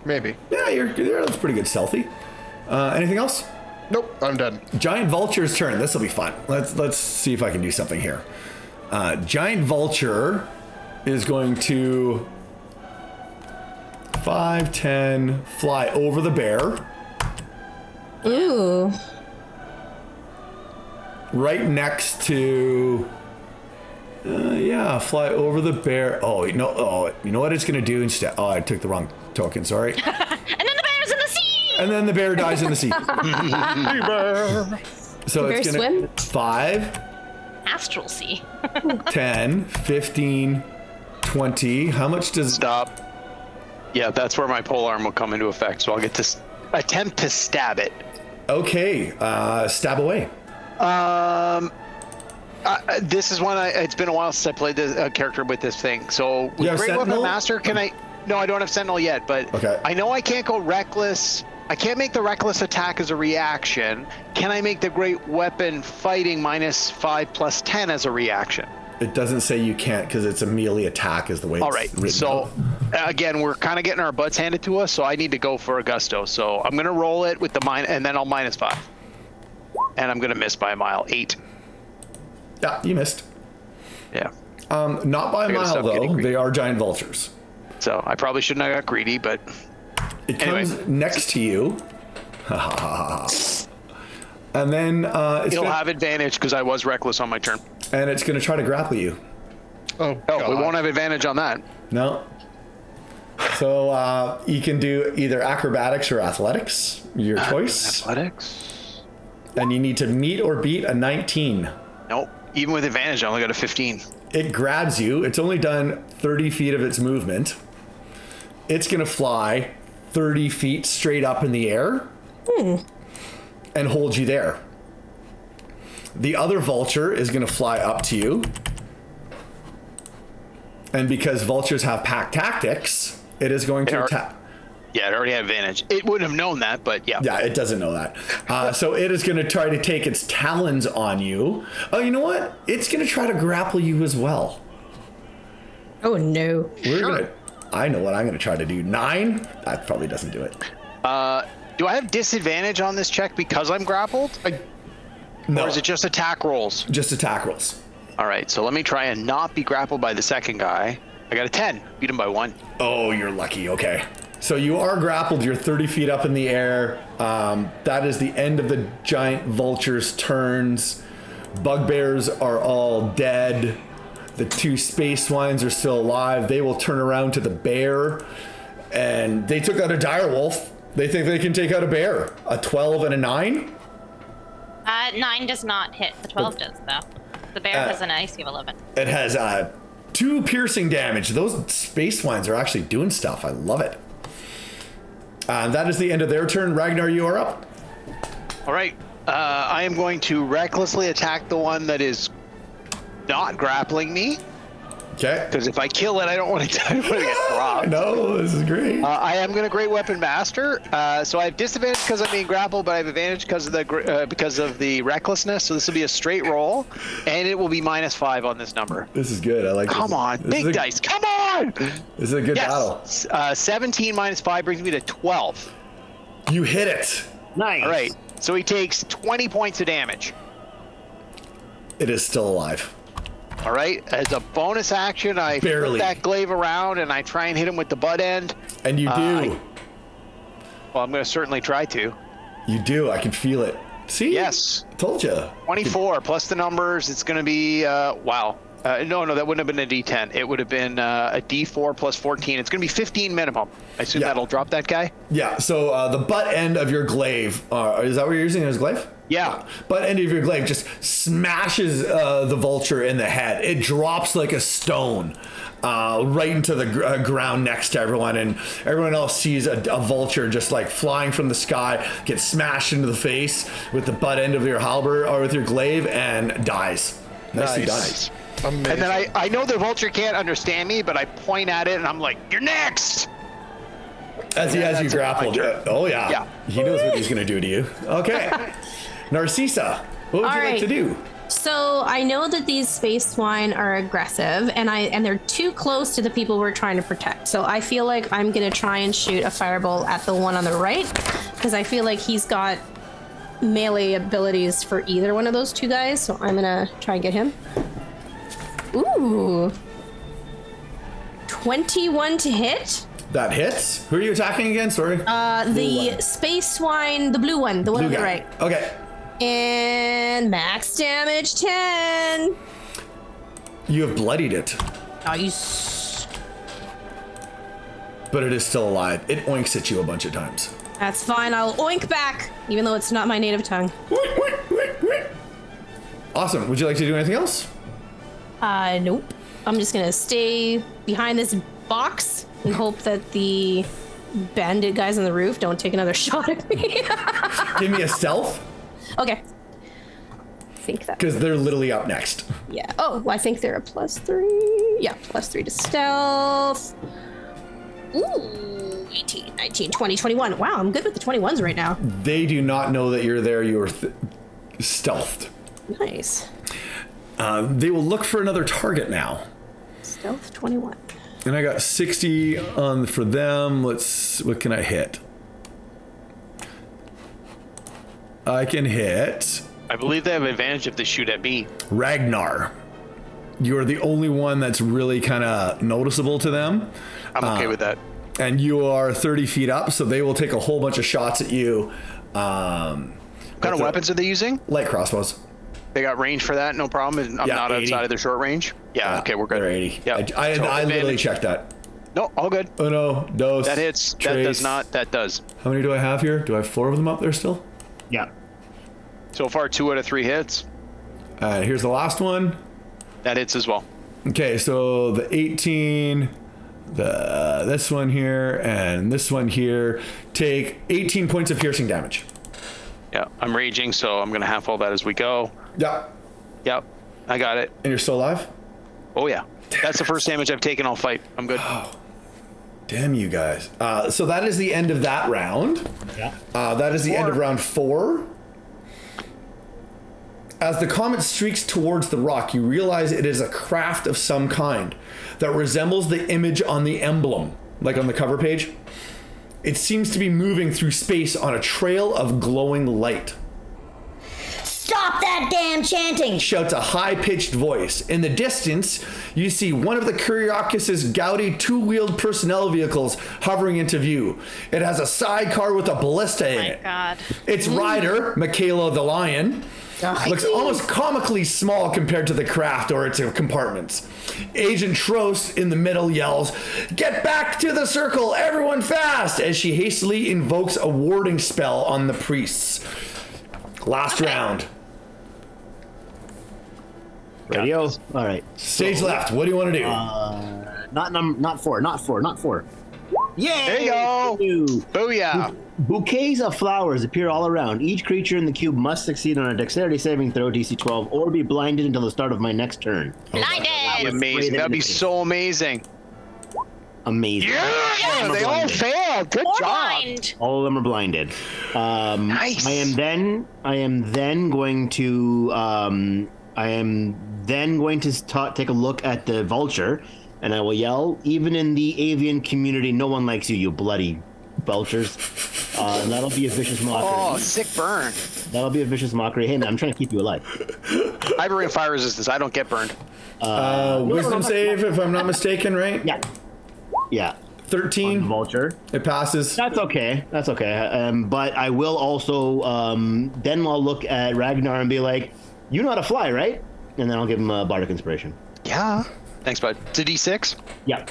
Maybe. Yeah, that's pretty good stealthy. Anything else? Nope, I'm done. Giant vulture's turn. This will be fun. Let's see if I can do something here. Giant vulture is going to 5, 10, fly over the bear. Ooh. Right next to fly over the bear. You know what it's gonna do instead? Oh, I took the wrong token, sorry. And then the bear's in the sea! And then the bear dies in the sea. So Bear it's gonna swim? 5, Astral sea. 10, 15, 20. How much does Stop. Yeah, that's where my polearm will come into effect. So I'll get to attempt to stab it. Okay, stab away. This is one it's been a while since I played this character with this thing. So with You have Great Weapon Sentinel? Master, can I? No, I don't have Sentinel yet, but Okay. I know I can't go reckless. I can't make the reckless attack as a reaction. Can I make the Great Weapon fighting -5 + 10 as a reaction? It doesn't say you can't because it's a melee attack is the way All it's right. written. So again, we're kind of getting our butts handed to us, so I need to go for a gusto. So I'm gonna roll it with the and then I'll -5, and I'm gonna miss by a mile. 8. Yeah, you missed. Yeah. Not by a gotta mile stop getting though. greedy. They are giant vultures. So I probably shouldn't have got greedy, but It Anyway. comes next to you. And then it's it'll gonna, have advantage because I was reckless on my turn. and it's going to try to grapple you. Oh, Oh, we God. won't have advantage on that. No. So you can do either acrobatics or athletics, your choice. Athletics? And you need to meet or beat a 19. Nope. Even with advantage, I only got a 15. It grabs you. It's only done 30 feet of its movement. It's going to fly 30 feet straight up in the air and hold you there. The other vulture is going to fly up to you. And because vultures have pack tactics, it is going to It are- attack. Yeah, it already had advantage. It wouldn't have known that, but yeah. Yeah, it doesn't know that. So it is going to try to take its talons on you. Oh, you know what? It's going to try to grapple you as well. Oh no. I know what I'm going to try to do. 9? That probably doesn't do it. Do I have disadvantage on this check because I'm grappled? No, Or is it just attack rolls? just attack rolls. All right, so let me try and not be grappled by the second guy. I got a 10. Beat him by 1. Oh, you're lucky. Okay. So you are grappled. You're 30 feet up in the air. That is the end of the giant vulture's turns. Bugbears are all dead. The 2 space swines are still alive. They will turn around to the bear. And they took out a direwolf. They think they can take out a bear. A 12 and a 9? 9 does not hit. The 12 does, though. The bear has an AC of 11. It has 2 piercing damage. Those space swines are actually doing stuff. I love it. That is the end of their turn. Ragnar, you are up. All right. I am going to recklessly attack the one that is not grappling me. Okay. Because if I kill it, I don't want to get dropped. No, this is great. I am going to Great Weapon Master. So I have disadvantage because I'm being grappled, but I have advantage because of the recklessness. So this will be a straight roll, and it will be -5 on this number. This is good. I like this. Come on, This is big a- dice. Come on. This is a good battle. Yes. 17 -5 brings me to 12. You hit it. Nice. All right. So he takes 20 points of damage. It is still alive. All right. As a bonus action, I Barely. flip that glaive around and I try and hit him with the butt end. And you do. Well, I'm going to certainly try to. You do. I can feel it. See? Yes. Told you. 24 plus the numbers. It's going to be wow. No, that wouldn't have been a D10. It would have been a D4 plus 14. It's going to be 15 minimum. I assume Yeah. that'll drop that guy. Yeah. So the butt end of your glaive, is that what you're using as glaive? Yeah. Butt end of your glaive just smashes the vulture in the head. It drops like a stone right into the ground next to everyone, and everyone else sees a vulture just like flying from the sky, get smashed into the face with the butt end of your halberd or with your glaive, and dies. Nicely Nice. done. Amazing. And then I know the vulture can't understand me, but I point at it and I'm like, "You're next." As he has you that's it, my grappled. turn. Oh yeah. Yeah. He knows what he's gonna do to you. Okay. Narcissa, what would All you like right. to do? So I know that these space swine are aggressive, and they're too close to the people we're trying to protect. So I feel like I'm gonna try and shoot a fireball at the one on the right, because I feel like he's got melee abilities for either one of those 2 guys. So I'm gonna try and get him. Ooh, 21 to hit. That hits. Who are you attacking again? Sorry. The space swine, the blue one, the one on the guy. right, Okay. and max damage 10. You have bloodied it, Nice. but it is still alive. It oinks at you a bunch of times. That's fine. I'll oink back, even though it's not my native tongue. Awesome. Would you like to do anything else? Nope. I'm just gonna stay behind this box and hope that the bandit guys on the roof don't take another shot at me. Give me a stealth. Okay. think that. Because they're literally up next. Yeah. Oh, I think they're a +3. Yeah, +3 to stealth. Ooh, 18, 19, 20, 21. Wow, I'm good with the 21s right now. They do not know that you're there. You are stealthed. Nice. They will look for another target now. Stealth 21. And I got 60 on for them. What can I hit? I can hit I believe they have advantage if they shoot at me. Ragnar. You're the only one that's really kind of noticeable to them. I'm okay with that. And you are 30 feet up, so they will take a whole bunch of shots at you. What kind of weapons are they using? Light crossbows. They got range for that, no problem. I'm not 80. outside of their short range. Yeah, okay, we're good. They're 80. Yeah, I literally checked that. No, all good. Oh no, dose. That hits. Trace. That does not. That does. How many do I have here? Do I have 4 of them up there still? Yeah. So far, 2 out of 3 hits. Here's the last one. That hits as well. Okay, so the 18, this one here, and this one here take 18 points of piercing damage. Yeah, I'm raging, so I'm gonna half all that as we go. Yeah. Yep, I got it. And you're still alive? Oh yeah, that's the first damage I've taken all fight. I'm good. Damn you guys. So that is the end of that round. Yeah. That is the end of round 4. As the comet streaks towards the rock, you realize it is a craft of some kind that resembles the image on the emblem, like on the cover page. It seems to be moving through space on a trail of glowing light. Stop that damn chanting! Shouts a high-pitched voice. In the distance, you see one of the Kuriakis' gaudy two-wheeled personnel vehicles hovering into view. It has a sidecar with a ballista in it. God. Its rider, Michaela the Lion, looks almost comically small compared to the craft or its compartments. Agent Trost in the middle yells, "Get back to the circle, everyone fast!" as she hastily invokes a warding spell on the priests. Last round. Radio. All right. Stage left. What do you want to do? Not four. Yay! There you go. Booyah! Bouquets of flowers appear all around. Each creature in the cube must succeed on a dexterity saving throw, DC 12, or be blinded until the start of my next turn. Blinded! Amazing. That'd be so amazing. Amazing. Yeah, they all failed. Good Or job. blind. All of them are blinded. Nice. I am then going to take a look at the vulture, and I will yell, "Even in the avian community, no one likes you, you bloody vultures." And that'll be a vicious mockery. Oh, sick burn. That'll be a vicious mockery. Hey man, I'm trying to keep you alive. I bring fire resistance. I don't get burned. Wisdom save, if I'm not mistaken, right? Yeah. 13. Vulture. It passes. That's okay. But I will also then I'll look at Ragnar and be like, "You know how to fly, right?" And then I'll give him a bardic inspiration. Yeah. Thanks, bud. It's a D6. Yeah.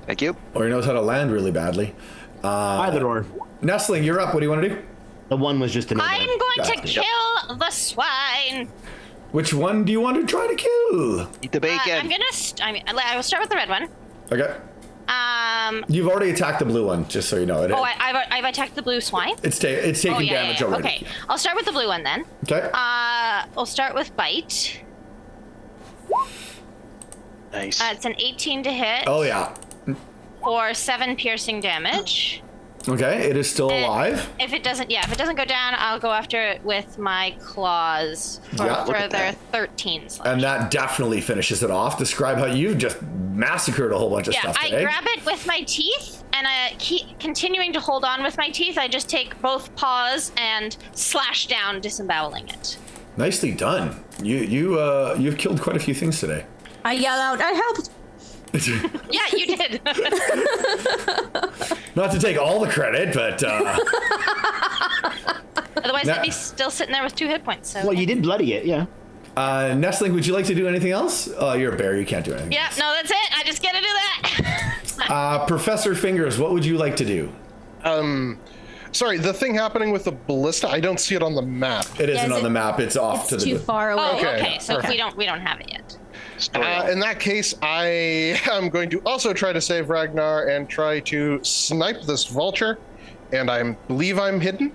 Thank you. Or he knows how to land really badly. Either or. Nestling, you're up. What do you want to do? The one was just another. I'm going to Gotcha. kill the swine. Which one do you want to try to kill? Eat the bacon. I'm gonna. I will start with the red one. Okay. You've already attacked the blue one, just so you know. I've attacked the blue swine. It's taking damage already. Okay, I'll start with the blue one then. Okay. We'll start with bite. Nice. It's an 18 to hit. Oh yeah. For 7 piercing damage. Okay, it is still alive. If it doesn't go down, I'll go after it with my claws for Yeah, look at further that. 13 slash. And that definitely finishes it off. Describe how you've just massacred a whole bunch of stuff I today. grab it with my teeth, and I keep continuing to hold on with my teeth. I just take both paws and slash down, disemboweling it. Nicely done. You've killed quite a few things today. I yell out, "I helped!" Yeah, you did. Not to take all the credit, but Otherwise, I'd be still sitting there with 2 hit points. So. Well, you did bloody it, yeah. Nestling, would you like to do anything else? You're a bear. You can't do anything. Yeah, no, that's it. I just get to do that. Professor Fingers, what would you like to do? Sorry, the thing happening with the ballista, I don't see it on the map. It isn't on the map. It's off It's to the. too far away. Oh, Okay. okay. So we don't have it yet. In that case, I am going to also try to save Ragnar and try to snipe this vulture. And I believe I'm hidden.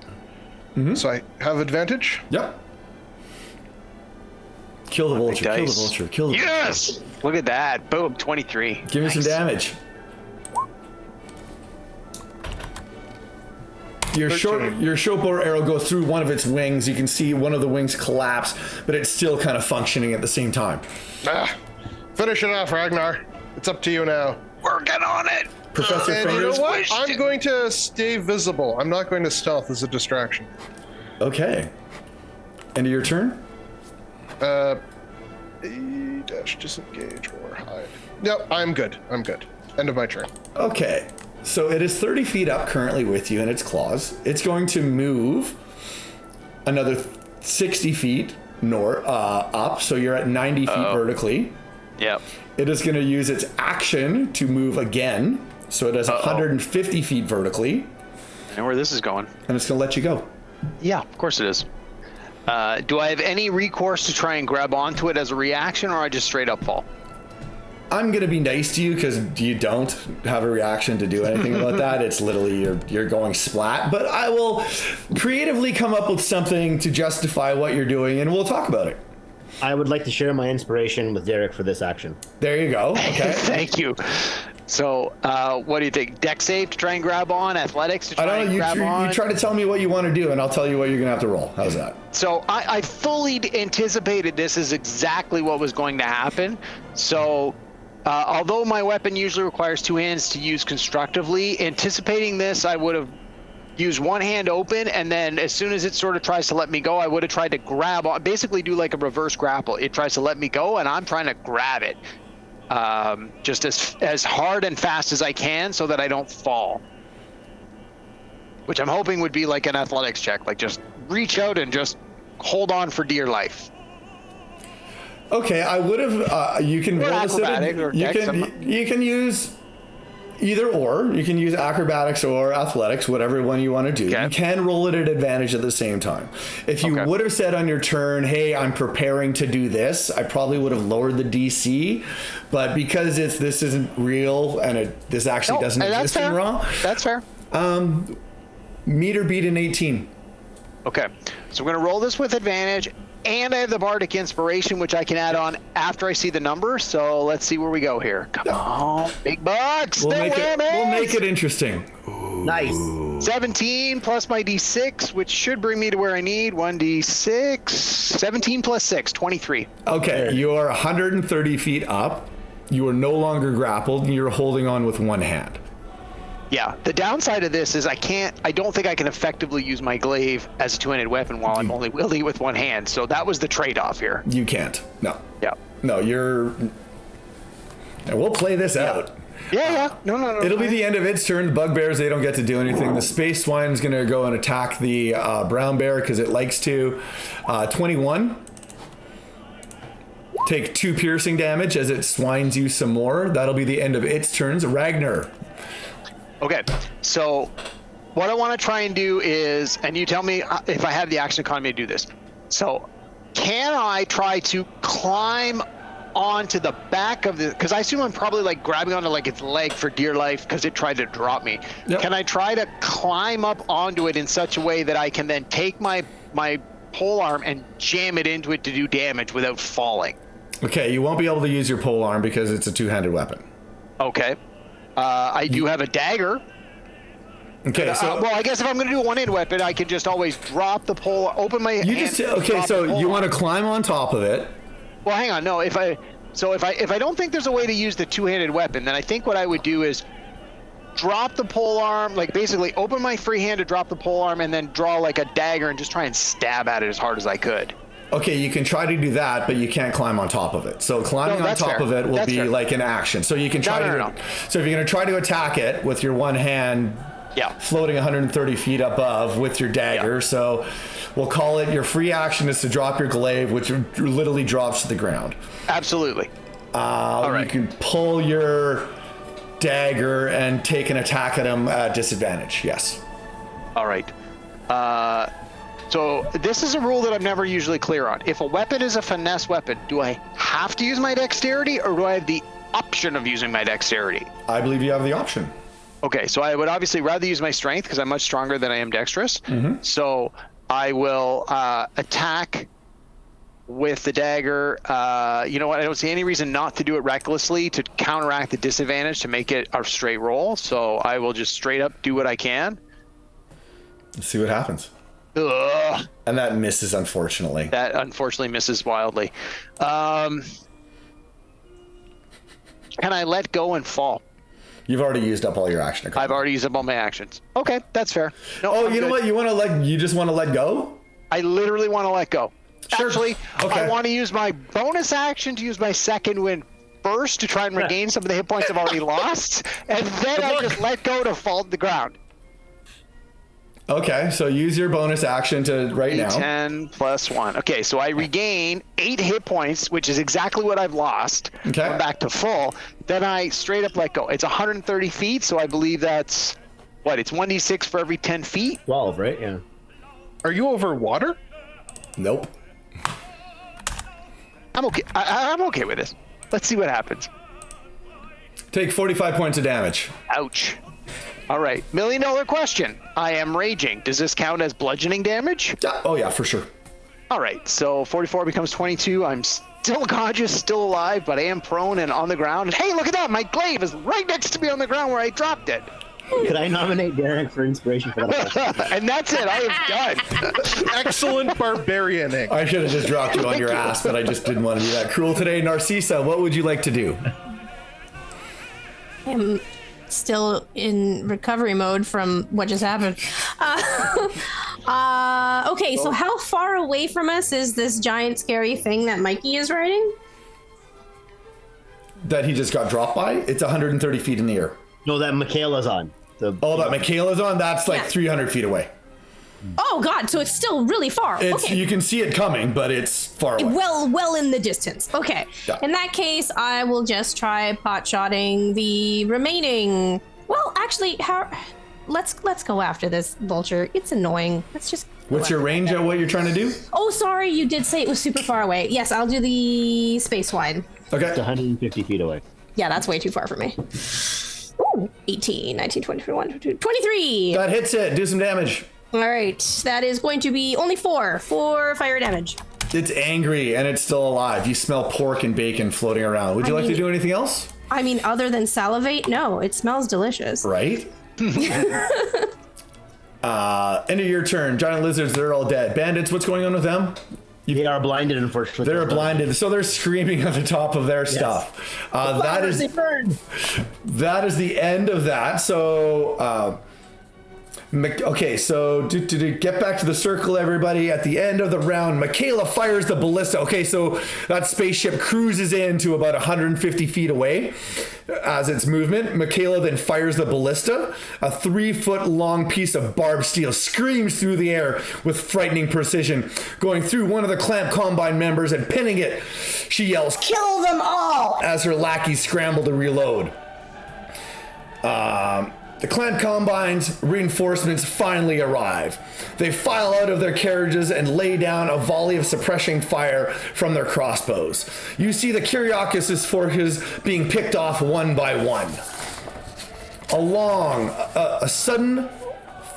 So I have advantage. Yep. Kill the vulture. Kill the Dice. vulture. Kill the vulture. Yes! Look at that. Boom, 23. Give me some damage. Your short bow arrow goes through one of its wings. You can see one of the wings collapse, but it's still kind of functioning at the same time. Finish it off, Ragnar. It's up to you now. Working on it. Professor And you Fingers. know what? I'm going to stay visible. I'm not going to stealth as a distraction. Okay. End of your turn? Disengage or hide. Yep, I'm good. I'm good. End of my turn. Okay. So it is 30 feet up currently with you in its claws. It's going to move another 60 feet up, so you're at 90 feet vertically. Yep. It is going to use its action to move again, so it has 150 feet vertically. And where this is going. And it's going to let you go. Yeah, of course it is. Do I have any recourse to try and grab onto it as a reaction, or I just straight up fall? I'm going to be nice to you because you don't have a reaction to do anything about that. It's literally you're going splat. But I will creatively come up with something to justify what you're doing, and we'll talk about it. I would like to share my inspiration with Derek for this action. There you go. Okay. Thank you. So, what do you think? Deck save to try and grab on? Athletics to try and grab on? You try to tell me what you want to do, and I'll tell you what you're going to have to roll. How's that? So, I fully anticipated this is exactly what was going to happen. So, although my weapon usually requires two hands to use constructively, anticipating this, I would have used one hand open, and then as soon as it sort of tries to let me go, I would have tried to grab on, basically do like a reverse grapple. It tries to let me go, and I'm trying to grab it just as hard and fast as I can so that I don't fall. Which I'm hoping would be like an athletics check, like just reach out and just hold on for dear life. Okay, I would have. You can roll this. You can use either or. You can use acrobatics or athletics, whatever one you want to do. Okay. You can roll it at advantage at the same time. If you would have said on your turn, "Hey, I'm preparing to do this," I probably would have lowered the DC. But because this isn't real and this actually doesn't exist in Raw, that's fair. Meter beat an 18. Okay, so we're gonna roll this with advantage. And I have the Bardic Inspiration, which I can add on after I see the number. So let's see where we go here. Come on, big bucks. We'll make it interesting. Ooh. Nice. 17 plus my D6, which should bring me to where I need. 1D6. 17 plus 6, 23. Okay, you are 130 feet up. You are no longer grappled, and you're holding on with one hand. Yeah, the downside of this is I don't think I can effectively use my glaive as a two-handed weapon while I'm only wielding it with one hand. So that was the trade-off here. You can't. No. Yeah. No, we'll play this out. Yeah. No. It'll be the end of its turn. The bugbears, they don't get to do anything. The space swine's going to go and attack the brown bear because it likes to. 21. Take 2 piercing damage as it swines you some more. That'll be the end of its turns. Ragnar. Okay, so what I want to try and do is, and you tell me if I have the action economy to do this. So can I try to climb onto the back of the, because I assume I'm probably like grabbing onto like its leg for dear life because it tried to drop me. Yep. Can I try to climb up onto it in such a way that I can then take my pole arm and jam it into it to do damage without falling? Okay, you won't be able to use your pole arm because it's a two-handed weapon. Okay. I do have a dagger. Okay, so well, I guess if I'm going to do a one-handed weapon, I can just always drop the pole, open my hand. Okay, so you want to climb on top of it. Well, hang on. No, if I don't think there's a way to use the two-handed weapon, then I think what I would do is drop the pole arm, like basically open my free hand to drop the pole arm, and then draw like a dagger and just try and stab at it as hard as I could. Okay, you can try to do that, but you can't climb on top of it. So climbing on top of it will be like an action. So you can try to. So if you're going to try to attack it with your one hand, floating 130 feet above with your dagger. So we'll call it your free action is to drop your glaive, which literally drops to the ground. Absolutely. All right. You can pull your dagger and take an attack at him at disadvantage. Yes. All right. So this is a rule that I'm never usually clear on. If a weapon is a finesse weapon, do I have to use my dexterity or do I have the option of using my dexterity? I believe you have the option. Okay, so I would obviously rather use my strength because I'm much stronger than I am dexterous. Mm-hmm. So I will attack with the dagger. You know what? I don't see any reason not to do it recklessly to counteract the disadvantage to make it a straight roll. So I will just straight up do what I can. Let's see what happens. Ugh. And that misses, unfortunately. That unfortunately misses wildly. Can I let go and fall? You've already used up all your action. I've already used up all my actions. Okay, that's fair. No, Oh, I'm you know good. what? You just want to let go? I literally want to let go. Sure. Actually, Okay. I want to use my bonus action to use my second win first to try and regain some of the hit points I've already lost, and then I just let go to fall to the ground. Okay, so use your bonus action to right now. 10 plus 1. Okay, so I regain 8 hit points, which is exactly what I've lost. Okay. I'm back to full. Then I straight up let go. It's 130 feet, so I believe that's, what, it's 1d6 for every 10 feet? 12, right? Yeah. Are you over water? Nope. I'm okay. I'm okay with this. Let's see what happens. Take 45 points of damage. Ouch. All right, $1 million question. I am raging. Does this count as bludgeoning damage? Yeah. Oh, yeah, for sure. All right, so 44 becomes 22. I'm still conscious, still alive, but I am prone and on the ground. And hey, look at that! My glaive is right next to me on the ground where I dropped it. Could I nominate Derek for inspiration for that? And that's it. I am done. Excellent barbarianing. I should have just dropped you on your ass, but I just didn't want to be that cruel today. Narcissa, what would you like to do? I'm still in recovery mode from what just happened. Okay, so how far away from us is this giant scary thing that Mikey is riding? That he just got dropped by? It's 130 feet in the air. No, that Michaela's on. Oh, that Michaela's on? That's like Yeah. 300 feet away. Oh God, so it's still really far. It's Okay. You can see it coming, but it's far away. Well in the distance. Okay. Yeah. In that case, I will just try pot-shotting the remaining. Well, actually, let's go after this vulture. It's annoying. Let's just. What's your range at what you're trying to do? Oh, sorry, you did say it was super far away. Yes, I'll do the space wine. It's Okay. 150 feet away. Yeah, that's way too far for me. Ooh, 18, 19, 20, 21, 22, 23. That hits it. Do some damage. All right, that is going to be only 4 fire damage. It's angry and it's still alive. You smell pork and bacon floating around. Would you like to do anything else? I mean, other than salivate, no, it smells delicious. Right? End of your turn. Giant lizards, they're all dead. Bandits, what's going on with them? They are blinded, unfortunately. They're blinded, so they're screaming at the top of their stuff. That is the end of that. So, okay, so to get back to the circle, everybody. At the end of the round, Michaela fires the ballista. Okay, so that spaceship cruises in to about 150 feet away as its movement. Michaela then fires the ballista. A 3-foot long piece of barbed steel screams through the air with frightening precision, going through one of the Clamp Combine members and pinning it. She yells, "Kill them all!" as her lackeys scramble to reload. The Clamp Combine's reinforcements finally arrive. They file out of their carriages and lay down a volley of suppressing fire from their crossbows. You see the Kyriakis' forces being picked off one by one. A sudden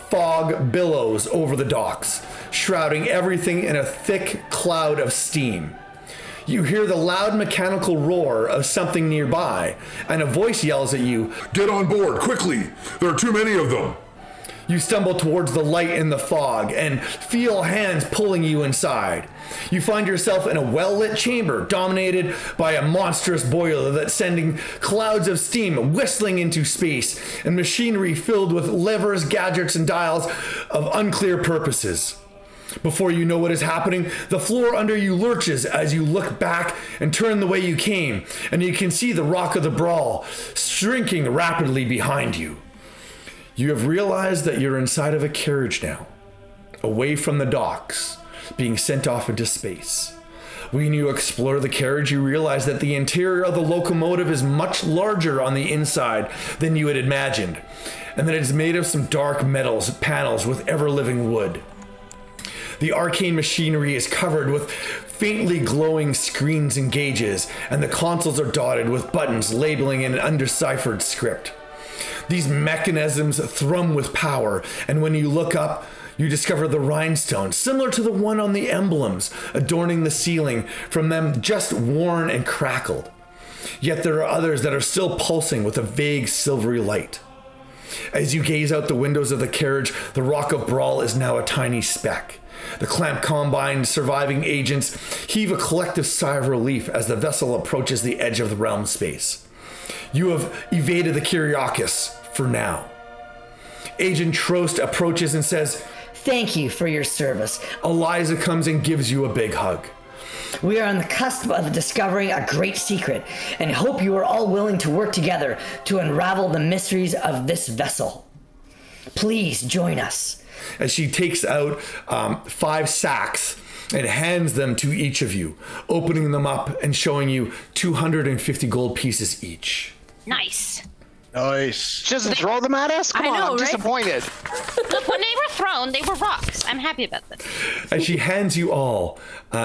fog billows over the docks, shrouding everything in a thick cloud of steam. You hear the loud mechanical roar of something nearby, and a voice yells at you, Get on board, quickly! There are too many of them! You stumble towards the light in the fog and feel hands pulling you inside. You find yourself in a well-lit chamber dominated by a monstrous boiler that's sending clouds of steam whistling into space and machinery filled with levers, gadgets, and dials of unclear purposes. Before you know what is happening, the floor under you lurches as you look back and turn the way you came, and you can see the Rock of the Brawl shrinking rapidly behind you. You have realized that you're inside of a carriage now, away from the docks, being sent off into space. When you explore the carriage, you realize that the interior of the locomotive is much larger on the inside than you had imagined, and that it is made of some dark metals panels with ever-living wood. The arcane machinery is covered with faintly glowing screens and gauges, and the consoles are dotted with buttons labeling in an undeciphered script. These mechanisms thrum with power, and when you look up, You discover the rhinestones, similar to the one on the emblems, adorning the ceiling, from them just worn and crackled. Yet there are others that are still pulsing with a vague silvery light. As you gaze out the windows of the carriage, the Rock of Brawl is now a tiny speck. The Clamp Combine surviving agents heave a collective sigh of relief as the vessel approaches the edge of the realm space. You have evaded the Kyriakis for now. Agent Trost approaches and says, Thank you for your service. Eliza comes and gives you a big hug. We are on the cusp of discovering a great secret, and hope you are all willing to work together to unravel the mysteries of this vessel. Please join us. As she takes out 5 sacks and hands them to each of you, opening them up and showing you 250 gold pieces each. Nice. Nice. She doesn't throw them at us? Come on, I'm right? disappointed. Look, when they were thrown, they were rocks. I'm happy about this. As she hands you all,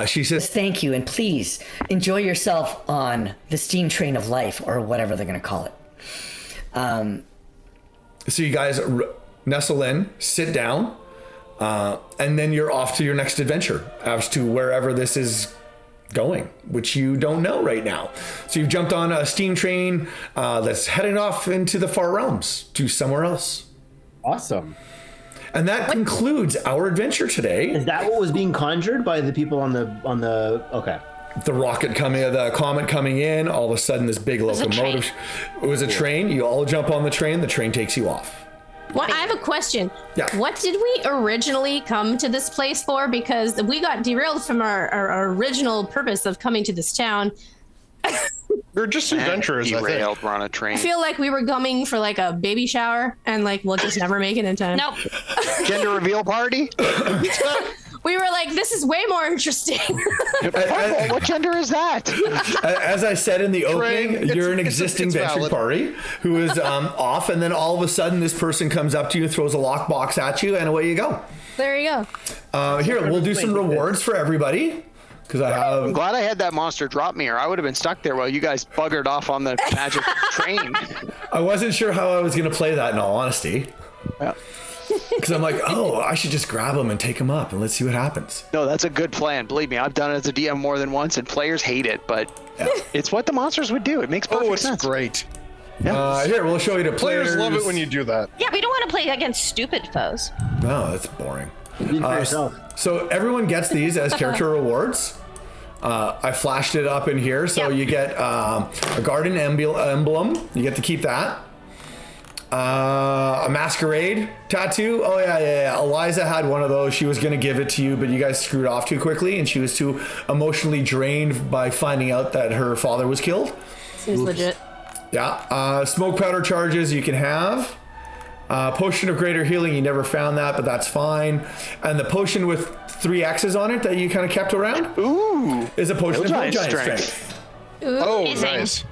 she says, Thank you, and please enjoy yourself on the steam train of life, or whatever they're going to call it. so you guys nestle in, sit down, and then you're off to your next adventure as to wherever this is going, which you don't know right now. So you've jumped on a steam train that's heading off into the far realms to somewhere else. Awesome. And that concludes our adventure today. Is that what was being conjured by the people on the? Okay. The comet coming in, all of a sudden this big locomotive. It was a train. You all jump on the train takes you off. What? I have a question. Yeah. What did we originally come to this place for? Because we got derailed from our original purpose of coming to this town. We're just adventurers, I think. Derailed, we're on a train. I feel like we were coming for like a baby shower, and like we'll just never make it in time. Nope. Gender reveal party? We were like, this is way more interesting. Purple, what gender is that? As I said in the opening, you're an existing venture party who is off, and then all of a sudden this person comes up to you, throws a lockbox at you, and away you go. There you go. Here, we'll do some rewards for everybody. Because I'm glad I had that monster drop me, or I would have been stuck there while you guys buggered off on the magic train. I wasn't sure how I was going to play that, in all honesty. Yeah. Because I'm like, I should just grab him and take him up, and let's see what happens. No, that's a good plan. Believe me, I've done it as a DM more than once, and players hate it, but it's what the monsters would do. It makes perfect sense. It's great. Yeah. Here, we'll show you the Players love it when you do that. Yeah, we don't want to play against stupid foes. No, that's boring. Speak for yourself. So everyone gets these as character rewards. I flashed it up in here, so you get a garden emblem. You get to keep that. A masquerade tattoo. Oh yeah. Eliza had one of those. She was gonna give it to you, but you guys screwed off too quickly, and she was too emotionally drained by finding out that her father was killed. Seems legit. Yeah. Smoke powder charges you can have. Potion of greater healing, you never found that, but that's fine. And the potion with 3 X's on it that you kind of kept around is a potion of giant strength. Oh, Amazing. nice.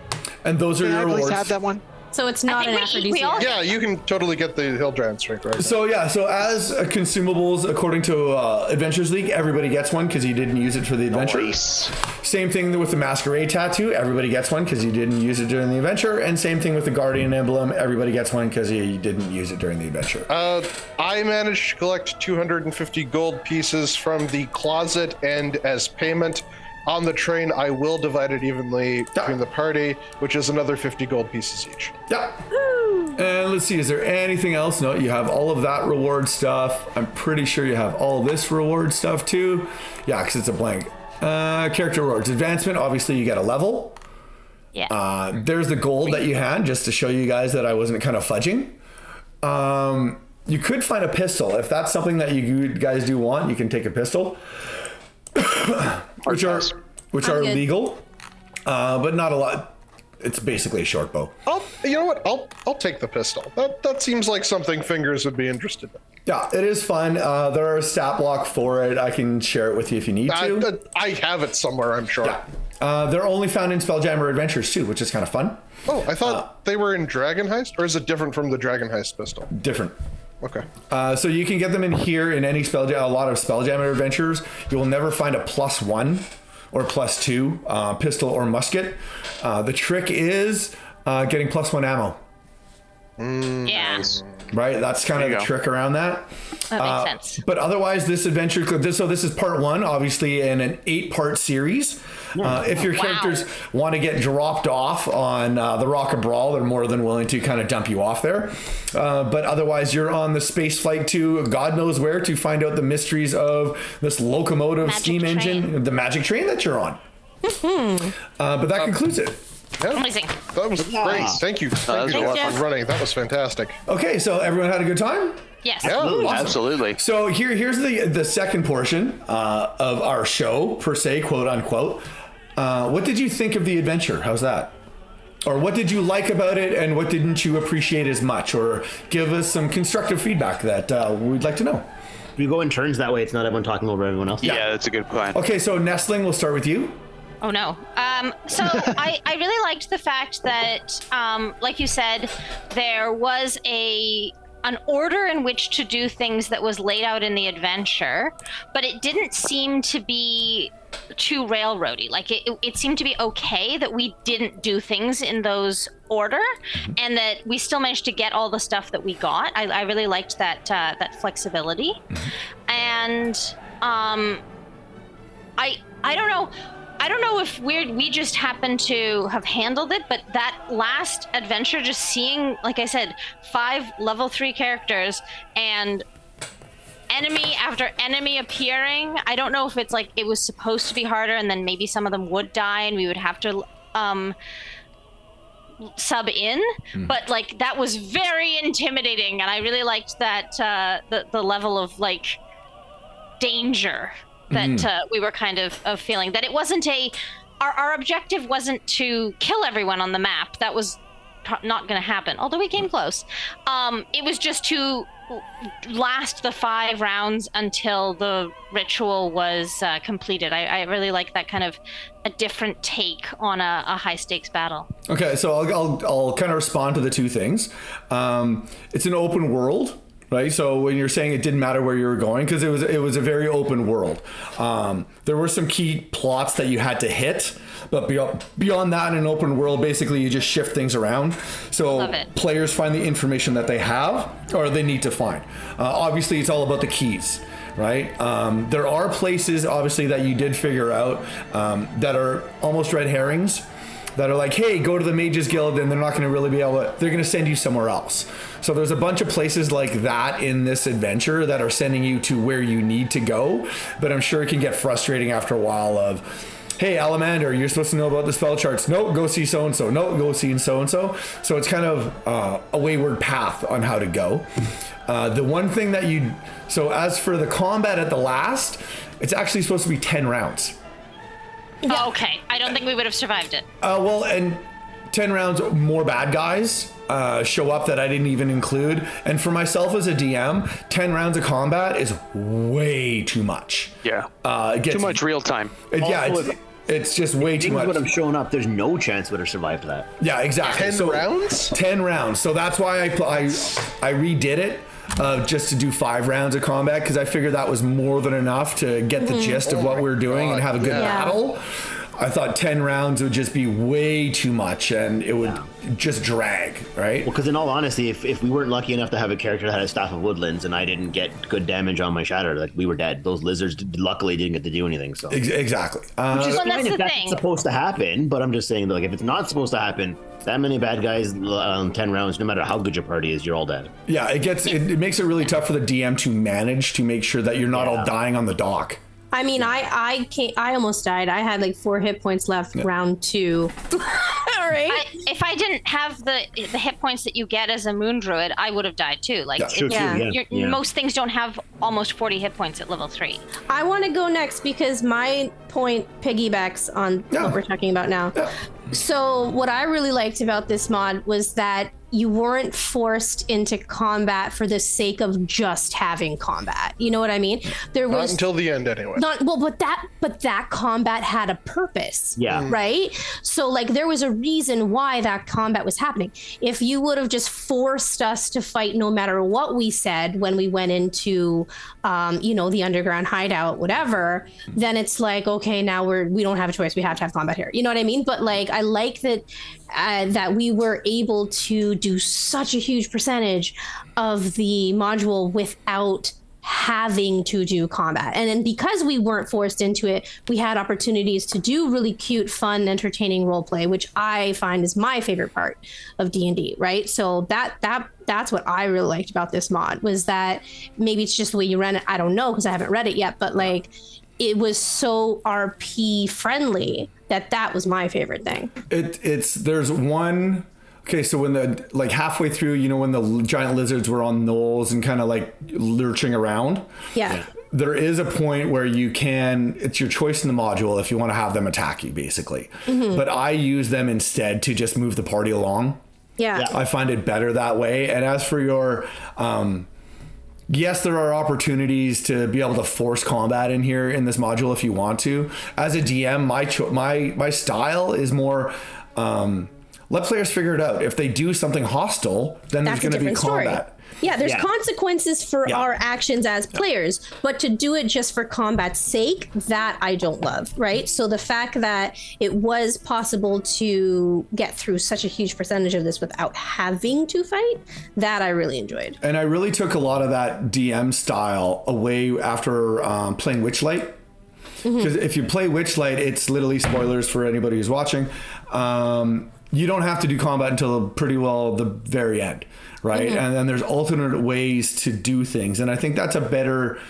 And those are Can I your please rewards. have that one? So it's not an aphrodisiac. Yeah, you can totally get the Hill Giant Strength right now. So as consumables, according to Adventures League, everybody gets one because you didn't use it for the adventure. Nice. Same thing with the masquerade tattoo. Everybody gets one because you didn't use it during the adventure. And same thing with the guardian emblem. Everybody gets one because you didn't use it during the adventure. I managed to collect 250 gold pieces from the closet, and as payment on the train, I will divide it evenly between the party, which is another 50 gold pieces each. Yeah. And let's see, is there anything else? No, you have all of that reward stuff. I'm pretty sure you have all this reward stuff too. Yeah, because it's a blank. Character rewards. Advancement, obviously you get a level. Yeah. There's the gold that you had, just to show you guys that I wasn't kind of fudging. You could find a pistol. If that's something that you guys do want, you can take a pistol. which are legal, but not a lot. It's basically a short bow. You know what? I'll take the pistol. That seems like something Fingers would be interested in. Yeah, it is fun. There are a stat block for it. I can share it with you if you need to. I have it somewhere, I'm sure. Yeah. They're only found in Spelljammer Adventures too, which is kind of fun. Oh, I thought they were in Dragon Heist, or is it different from the Dragon Heist pistol? Different. Okay. So you can get them in here in any a lot of Spelljammer Adventures. You will never find a +1 or +2 pistol or musket. The trick is getting +1 ammo. Yeah. right? That's kind of the trick around that. That makes sense. But otherwise, this adventure, so this is part 1, obviously, in an 8-part series. If your characters want to get dropped off on the Rock of Brawl, they're more than willing to kind of dump you off there. But otherwise, you're on the space flight to God knows where to find out the mysteries of this locomotive steam engine, the magic train that you're on. But that concludes it. Yeah, Amazing. that was great. Thank you. Thank you for running. That was fantastic. Okay, so everyone had a good time? Yes. Yeah. Awesome. Absolutely. So here's the second portion of our show, per se, quote unquote. What did you think of the adventure? How's that? Or what did you like about it, and what didn't you appreciate as much? Or give us some constructive feedback that we'd like to know. We go in turns, that way it's not everyone talking over everyone else. Yeah, that's a good plan. Okay, so Nestling, we'll start with you. Oh no. So I really liked the fact that, like you said, there was an order in which to do things that was laid out in the adventure, but it didn't seem to be too railroady. Like it seemed to be okay that we didn't do things in those order, and that we still managed to get all the stuff that we got. I really liked that flexibility, and I don't know. I don't know if we just happened to have handled it, but that last adventure, just seeing, like I said, 5 level 3 characters and enemy after enemy appearing. I don't know if it's like it was supposed to be harder and then maybe some of them would die and we would have to sub in, but like that was very intimidating, and I really liked that the level of like danger that we were kind of feeling, that it wasn't our objective wasn't to kill everyone on the map. That was not going to happen, although we came close. It was just to last the 5 rounds until the ritual was completed. I really like that kind of a different take on a high stakes battle. Okay, so I'll kind of respond to the two things. It's an open world. Right, so when you're saying it didn't matter where you were going, because it was a very open world. There were some key plots that you had to hit, but beyond that, in an open world, basically you just shift things around. So players find the information that they have or they need to find. Obviously, it's all about the keys. Right, there are places obviously that you did figure out that are almost red herrings. That are like, hey, go to the Mages Guild, and they're not going to really be able to, they're going to send you somewhere else. So there's a bunch of places like that in this adventure that are sending you to where you need to go, but I'm sure it can get frustrating after a while of, hey, Alamander, you're supposed to know about the spell charts. No, go see so-and-so. No, go see so-and-so. So it's kind of a wayward path on how to go. The one thing that so as for the combat at the last, it's actually supposed to be 10 rounds. Yeah. Oh, okay, I don't think we would have survived it. Well, and 10 rounds, more bad guys show up that I didn't even include. And for myself as a DM, 10 rounds of combat is way too much. Yeah. It gets too much real time. It's just way too much. When I'm showing up, there's no chance would have survived that. Yeah, exactly. 10 rounds? 10 rounds. So that's why I redid it. Just to do 5 rounds of combat, because I figured that was more than enough to get the gist of what we're doing and have a good battle. I thought 10 rounds would just be way too much, and it would just drag, right? Well, because in all honesty, if we weren't lucky enough to have a character that had a Staff of Woodlands and I didn't get good damage on my Shatter, like, we were dead. Those lizards luckily didn't get to do anything. So exactly. Which is fine if that's supposed to happen, but I'm just saying, like, if it's not supposed to happen, that many bad guys, 10 rounds, no matter how good your party is, you're all dead. Yeah, it makes it really tough for the DM to manage to make sure that you're not all dying on the dock. I mean, I almost died. I had like 4 hit points left, round 2. All right. If I didn't have the hit points that you get as a moon druid, I would have died too. Like, most things don't have almost 40 hit points at level 3. I want to go next because my point piggybacks on what we're talking about now. So what I really liked about this mod was that you weren't forced into combat for the sake of just having combat. You know what I mean? There was not until the end anyway. But that combat had a purpose. Yeah. Right? So like there was a reason why that combat was happening. If you would have just forced us to fight no matter what we said when we went into the underground hideout, whatever, then it's like, okay, now we don't have a choice. We have to have combat here. You know what I mean? But like I like that that we were able to do such a huge percentage of the module without having to do combat. And then because we weren't forced into it, we had opportunities to do really cute, fun, entertaining role play, which I find is my favorite part of D&D, right? So that's what I really liked about this mod, was that maybe it's just the way you run it. I don't know, because I haven't read it yet, but like it was so RP friendly that was my favorite thing. There's one. Okay, so when like halfway through, you know, when the giant lizards were on knolls and kind of like lurching around. Yeah. There is a point where it's your choice in the module if you want to have them attack you, basically. But I use them instead to just move the party along. Yeah. I find it better that way. And as for your, yes, there are opportunities to be able to force combat in here in this module if you want to. As a DM, my style is more, let players figure it out. If they do something hostile, then there's going to be combat. Yeah, there's consequences for our actions as players, but to do it just for combat's sake, that I don't love, right? So the fact that it was possible to get through such a huge percentage of this without having to fight, that I really enjoyed. And I really took a lot of that DM style away after playing Witchlight. Because if you play Witchlight, it's literally spoilers for anybody who's watching. You don't have to do combat until pretty well the very end, right? And then there's alternate ways to do things. And I think that's a better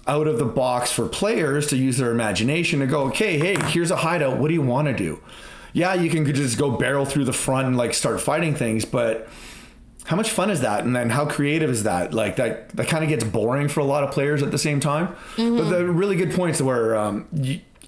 out of the box for players to use their imagination to go, okay, hey, here's a hideout. What do you want to do? Yeah, you can just go barrel through the front and like start fighting things, but how much fun is that? And then how creative is that? Like that kind of gets boring for a lot of players at the same time. But the really good points where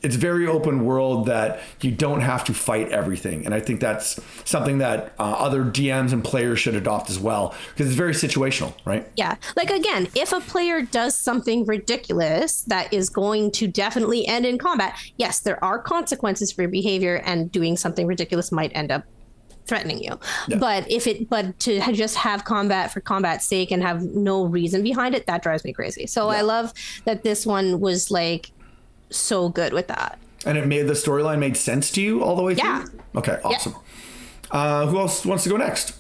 it's very open world that you don't have to fight everything. And I think that's something that other DMs and players should adopt as well, because it's very situational, right? Yeah. Like, again, if a player does something ridiculous that is going to definitely end in combat, yes, there are consequences for your behavior, and doing something ridiculous might end up threatening you. Yeah. But to just have combat for combat's sake and have no reason behind it, that drives me crazy. So I love that this one was like so good with that. And it made the storyline made sense to you all the way through? Yeah. Okay, awesome. Yeah. Who else wants to go next?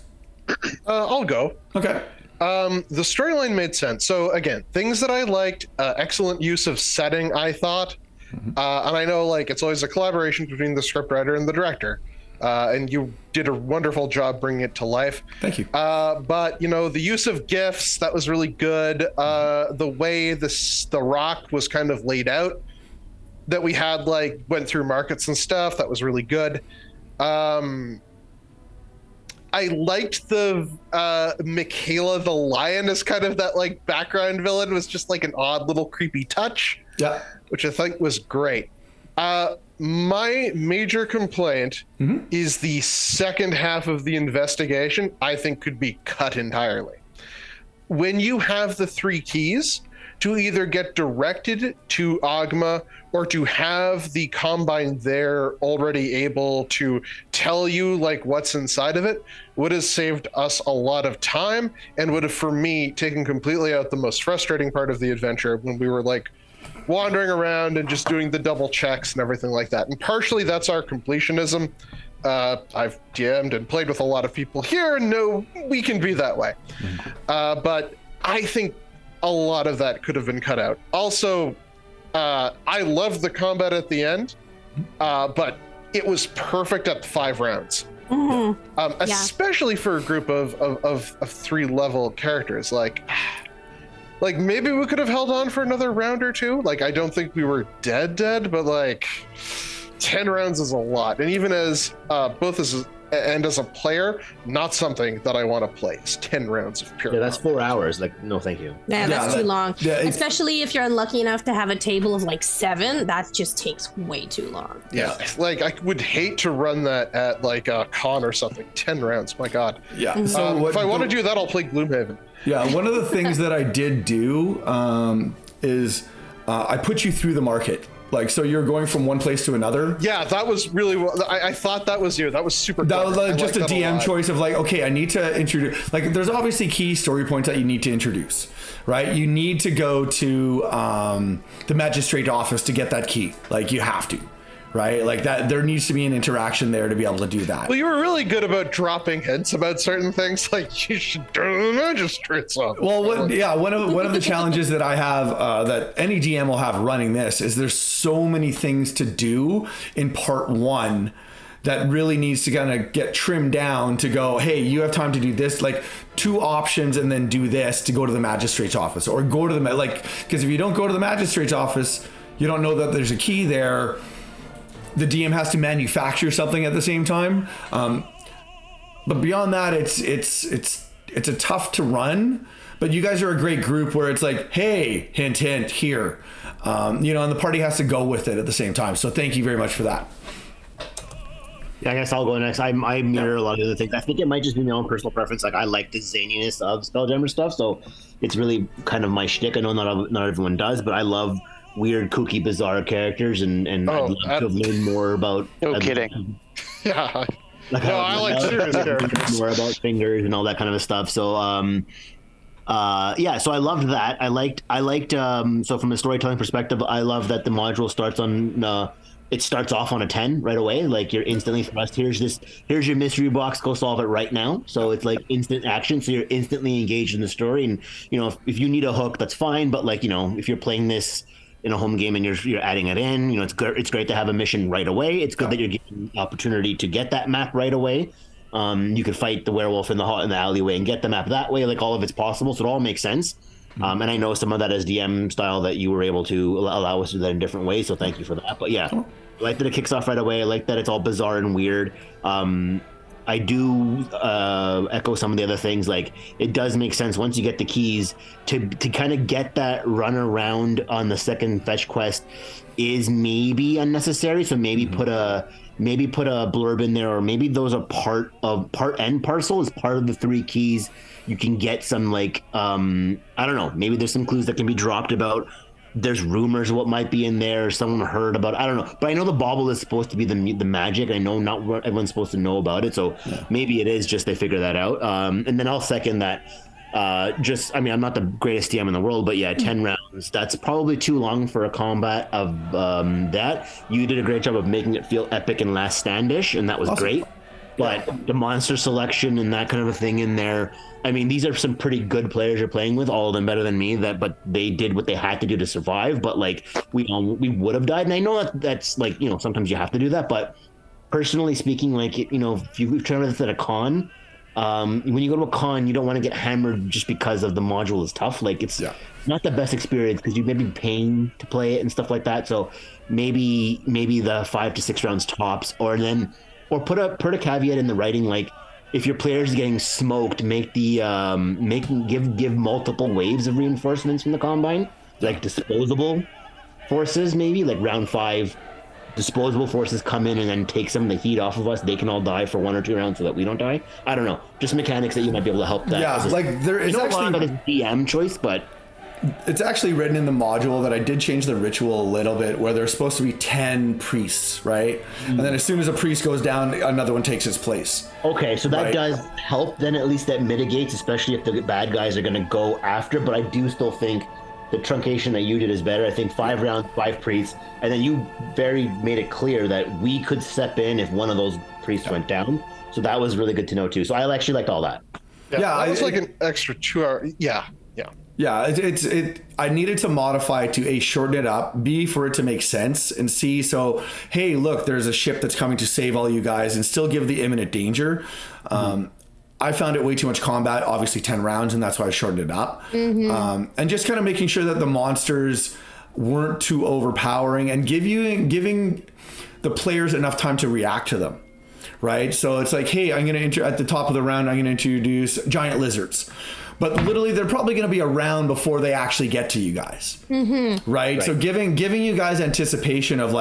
I'll go. Okay. The storyline made sense. So again, things that I liked, excellent use of setting, I thought. And I know like it's always a collaboration between the scriptwriter and the director. And you did a wonderful job bringing it to life. Thank you. But you know, the use of GIFs, that was really good. The way the rock was kind of laid out, that we had like went through markets and stuff, that was really good. I liked the Michaela the lion as kind of that like background villain, was just like an odd little creepy touch. Yeah. Which I think was great. My major complaint is the second half of the investigation, I think could be cut entirely. When you have the 3 keys to either get directed to Ogma or to have the Combine there already able to tell you like what's inside of it, would have saved us a lot of time and would have, for me, taken completely out the most frustrating part of the adventure when we were like wandering around and just doing the double checks and everything like that. And partially that's our completionism. I've DM'd and played with a lot of people here and know we can be that way. But I think a lot of that could have been cut out. Also, I loved the combat at the end, but it was perfect at 5 rounds. Especially for a group of 3 level characters. Like maybe we could have held on for another round or 2. Like, I don't think we were dead, but like 10 rounds is a lot. And even as both as a player, not something that I want to play. It's 10 rounds of pure. Yeah, that's 4 hours. Like, no, thank you. Yeah, that's too long. Yeah, especially if you're unlucky enough to have a table of like 7, that just takes way too long. Yeah, like I would hate to run that at like a con or something. 10 rounds, my God. Yeah. So if I want to do that, I'll play Gloomhaven. Yeah, one of the things that I did do is I put you through the market. Like, so you're going from one place to another. Yeah, that was really well. I thought that was you. That was super. That was like just a DM choice of like, okay, I need to introduce. Like, there's obviously key story points that you need to introduce, right? You need to go to the magistrate office to get that key. Like, you have to, right? Like that, there needs to be an interaction there to be able to do that. Well, you were really good about dropping hints about certain things, like you should do the magistrate's office. Well, one of the challenges that I have, that any DM will have running this, is there's so many things to do in part one that really needs to kind of get trimmed down to go, hey, you have time to do this, like 2 options, and then do this to go to the magistrate's office, or go to the because if you don't go to the magistrate's office, you don't know that there's a key there. The DM has to manufacture something at the same time. But beyond that, it's a tough to run. But you guys are a great group where it's like, hey, hint, hint, here. And the party has to go with it at the same time. So thank you very much for that. Yeah, I guess I'll go next. I mirror a lot of the things. I think it might just be my own personal preference. Like, I like the zaniness of Spelljammer stuff, so it's really kind of my shtick. I know not everyone does, but I love weird, kooky, bizarre characters, and I'd love to have learned more about. No kidding. Yeah. I like serious characters. More about fingers and all that kind of stuff. So, so I loved that. I liked. So from a storytelling perspective, I love that the module starts on. It starts off on a 10 right away. Like, you're instantly thrust. Here's your mystery box. Go solve it right now. So it's like instant action. So you're instantly engaged in the story. And if you need a hook, that's fine. But if you're playing this in a home game and you're adding it in, it's great to have a mission right away. It's good that you're getting the opportunity to get that map right away. You could fight the werewolf in the alleyway and get the map that way. Like, all of it's possible. So it all makes sense. And I know some of that is DM style that you were able to allow us to do that in different ways. So thank you for that. But yeah, I like that it kicks off right away. I like that it's all bizarre and weird. I do echo some of the other things. Like, it does make sense once you get the keys to kind of get that run around on the second fetch quest is maybe unnecessary. So maybe put a blurb in there, or maybe those are part and parcel as part of the 3 keys. You can get some I don't know, maybe there's some clues that can be dropped about. There's rumors of what might be in there. Someone heard about it. I don't know. But I know the bauble is supposed to be the magic. I know not everyone's supposed to know about it. So maybe it is just they figure that out. And then I'll second that. I'm not the greatest DM in the world, but 10 rounds. That's probably too long for a combat of that. You did a great job of making it feel epic and last standish, and that was great. But the monster selection and that kind of a thing in there, I mean, these are some pretty good players you're playing with, all of them better than me, but they did what they had to do to survive. But we would have died. And I know that's sometimes you have to do that. But personally speaking, if you've tried this at a con, when you go to a con, you don't want to get hammered just because of the module is tough. It's not the best experience because you may be paying to play it and stuff like that. So maybe the 5 to 6 rounds tops, or put a caveat in the writing, if your player's getting smoked, give multiple waves of reinforcements from the combine, disposable forces, maybe round 5. Disposable forces come in and then take some of the heat off of us. They can all die for 1 or 2 rounds so that we don't die. I don't know. Just mechanics that you might be able to help that. Yeah, there is actually a DM choice, but it's actually written in the module that I did change the ritual a little bit, where there's supposed to be 10 priests, right? And then as soon as a priest goes down, another one takes his place. Okay, so that does help. Then at least that mitigates, especially if the bad guys are going to go after. But I do still think the truncation that you did is better. I think 5 rounds, 5 priests, and then you made it clear that we could step in if one of those priests went down. So that was really good to know too. So I actually liked all that. That was an extra 2 hour. Yeah, I needed to modify to A, shorten it up, B, for it to make sense, and C, so, hey, look, there's a ship that's coming to save all you guys, and still give the imminent danger. I found it way too much combat, obviously 10 rounds, and that's why I shortened it up. And just kind of making sure that the monsters weren't too overpowering, and giving the players enough time to react to them, right? So it's like, hey, I'm going to, at the top of the round, I'm going to introduce giant lizards. But literally, they're probably going to be around before they actually get to you guys, right? So giving you guys anticipation of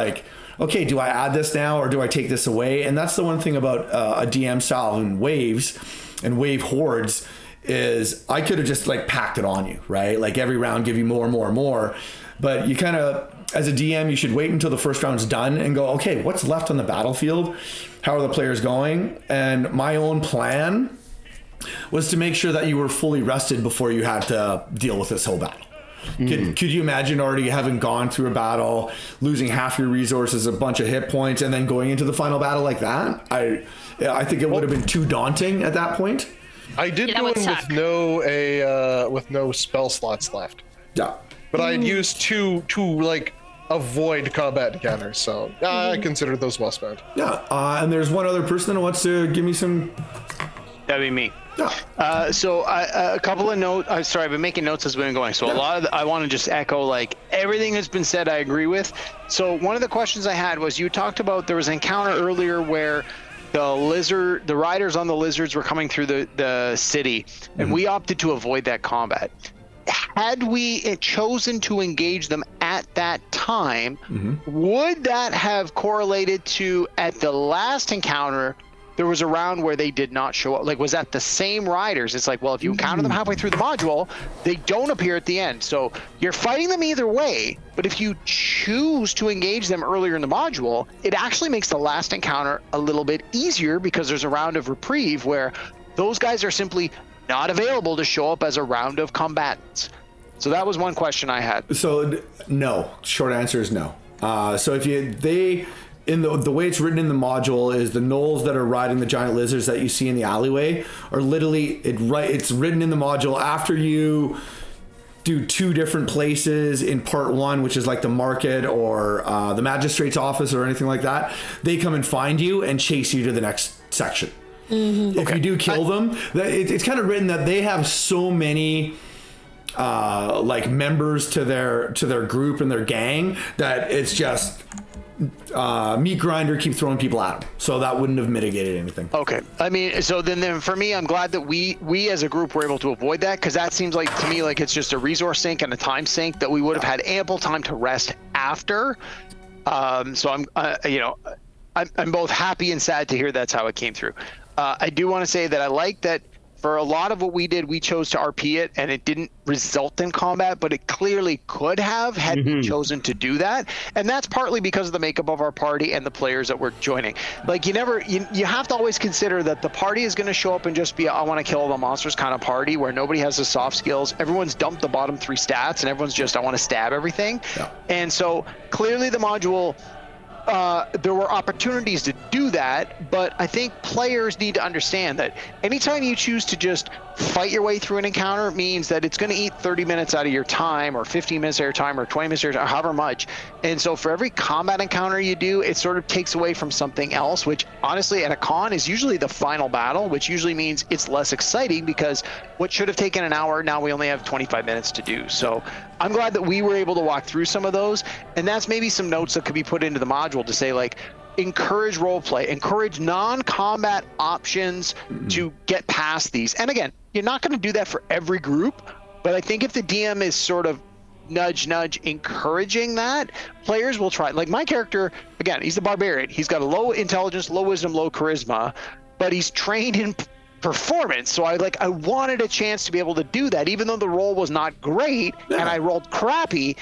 okay, do I add this now or do I take this away? And that's the one thing about a DM style and waves and wave hordes is I could have just packed it on you, right? Every round give you more and more and more. But you kind of, as a DM, you should wait until the first round's done and go, okay, what's left on the battlefield? How are the players going? And my own plan was to make sure that you were fully rested before you had to deal with this whole battle, Could you imagine already having gone through a battle, losing half your resources, a bunch of hit points, and then going into the final battle like that? I think it would have been too daunting at that point. I did go in with no spell slots left. Yeah. But I had used two like avoid combat encounters, so I consider those well spent. Yeah. And there's one other person that wants to give me some. That'd be me. Yeah. So a couple of notes. Sorry, I've been making notes as we've been going. So a lot of I want to just echo like everything that's been said. I agree with. So one of the questions I had was you talked about there was an encounter earlier where the riders on the lizards were coming through the city, and we opted to avoid that combat. Had we chosen to engage them at that time, would that have correlated to at the last encounter? There was a round where they did not show up. Like, was that the same riders? It's like, well, if you encounter them halfway through the module, they don't appear at the end. So you're fighting them either way, but if you choose to engage them earlier in the module, it actually makes the last encounter a little bit easier because there's a round of reprieve where those guys are simply not available to show up as a round of combatants. So that was one question I had. So no, short answer is no. So if in the way it's written in the module is the gnolls that are riding the giant lizards that you see in the alleyway are literally it's written in the module after you do 2 different places in part 1, which is like the market or the magistrate's office or anything like that. They come and find you and chase you to the next section. If you do kill them, it's kind of written that they have so many like members to their group and their gang that it's just meat grinder, keep throwing people at them. So that wouldn't have mitigated anything. Okay. I mean, so then for me, I'm glad that we as a group were able to avoid that, because that seems like to me like it's just a resource sink and a time sink that we would have had ample time to rest after. So I'm both happy and sad to hear that's how it came through. I do want to say that I like that for a lot of what we did, we chose to RP it, and it didn't result in combat, but it clearly could have had we chosen to do that. And that's partly because of the makeup of our party and the players that we're joining. Like you have to always consider that the party is going to show up and just be I want to kill all the monsters kind of party where nobody has the soft skills. Everyone's dumped the bottom 3 stats, and everyone's just I want to stab everything. Yeah. And so clearly the module. There were opportunities to do that, but I think players need to understand that anytime you choose to just fight your way through an encounter means that it's going to eat 30 minutes out of your time or 15 minutes of your time or 20 minutes of your time, however much. And so for every combat encounter you do, it sort of takes away from something else, which honestly at a con is usually the final battle, which usually means it's less exciting because what should have taken an hour, now we only have 25 minutes to do. So I'm glad that we were able to walk through some of those, and that's maybe some notes that could be put into the module to say like, encourage role play, encourage non-combat options to get past these. And again, you're not going to do that for every group, but I think if the DM is sort of nudge encouraging that, players will try. Like my character, again, he's the barbarian. He's got a low intelligence, low wisdom, low charisma, but he's trained in performance. So I wanted a chance to be able to do that, even though the roll was not great and I rolled crappy.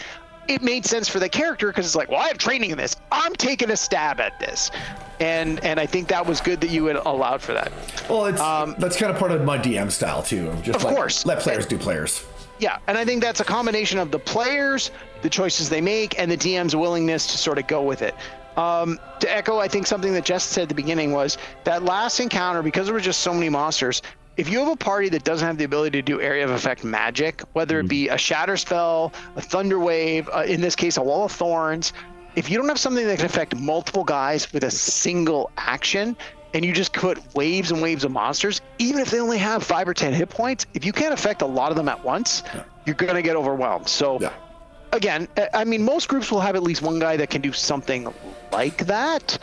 It made sense for the character because it's like, well, I have training in this. I'm taking a stab at this. And I think that was good that you had allowed for that. Well, that's kind of part of my DM style too. Just of course. Let players do players. Yeah, and I think that's a combination of the players, the choices they make, and the DM's willingness to sort of go with it. To echo, I think something that Jess said at the beginning was that last encounter, because there were just so many monsters, if you have a party that doesn't have the ability to do area of effect magic, whether it be a shatter spell, a thunder wave, in this case, a wall of thorns, if you don't have something that can affect multiple guys with a single action, and you just put waves and waves of monsters, even if they only have 5 or 10 hit points, if you can't affect a lot of them at once, you're going to get overwhelmed. So again, I mean, most groups will have at least one guy that can do something like that,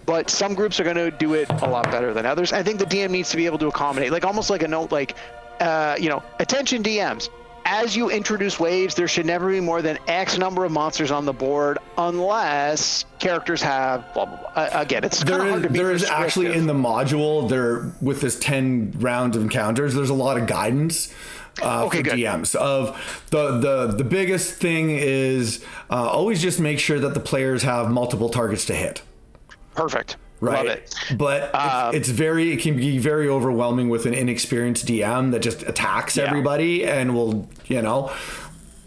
but some groups are going to do it a lot better than others. I think the DM needs to be able to accommodate, like almost like a note, like, attention DMs. As you introduce waves, there should never be more than X number of monsters on the board unless characters have blah, blah, blah. Again, it's kind of hard to be there is actually in the module there with this 10 rounds of encounters, there's a lot of guidance for good. DMs of the biggest thing is always just make sure that the players have multiple targets to hit. Perfect. Right. Love it. But it can be very overwhelming with an inexperienced DM that just attacks everybody and will,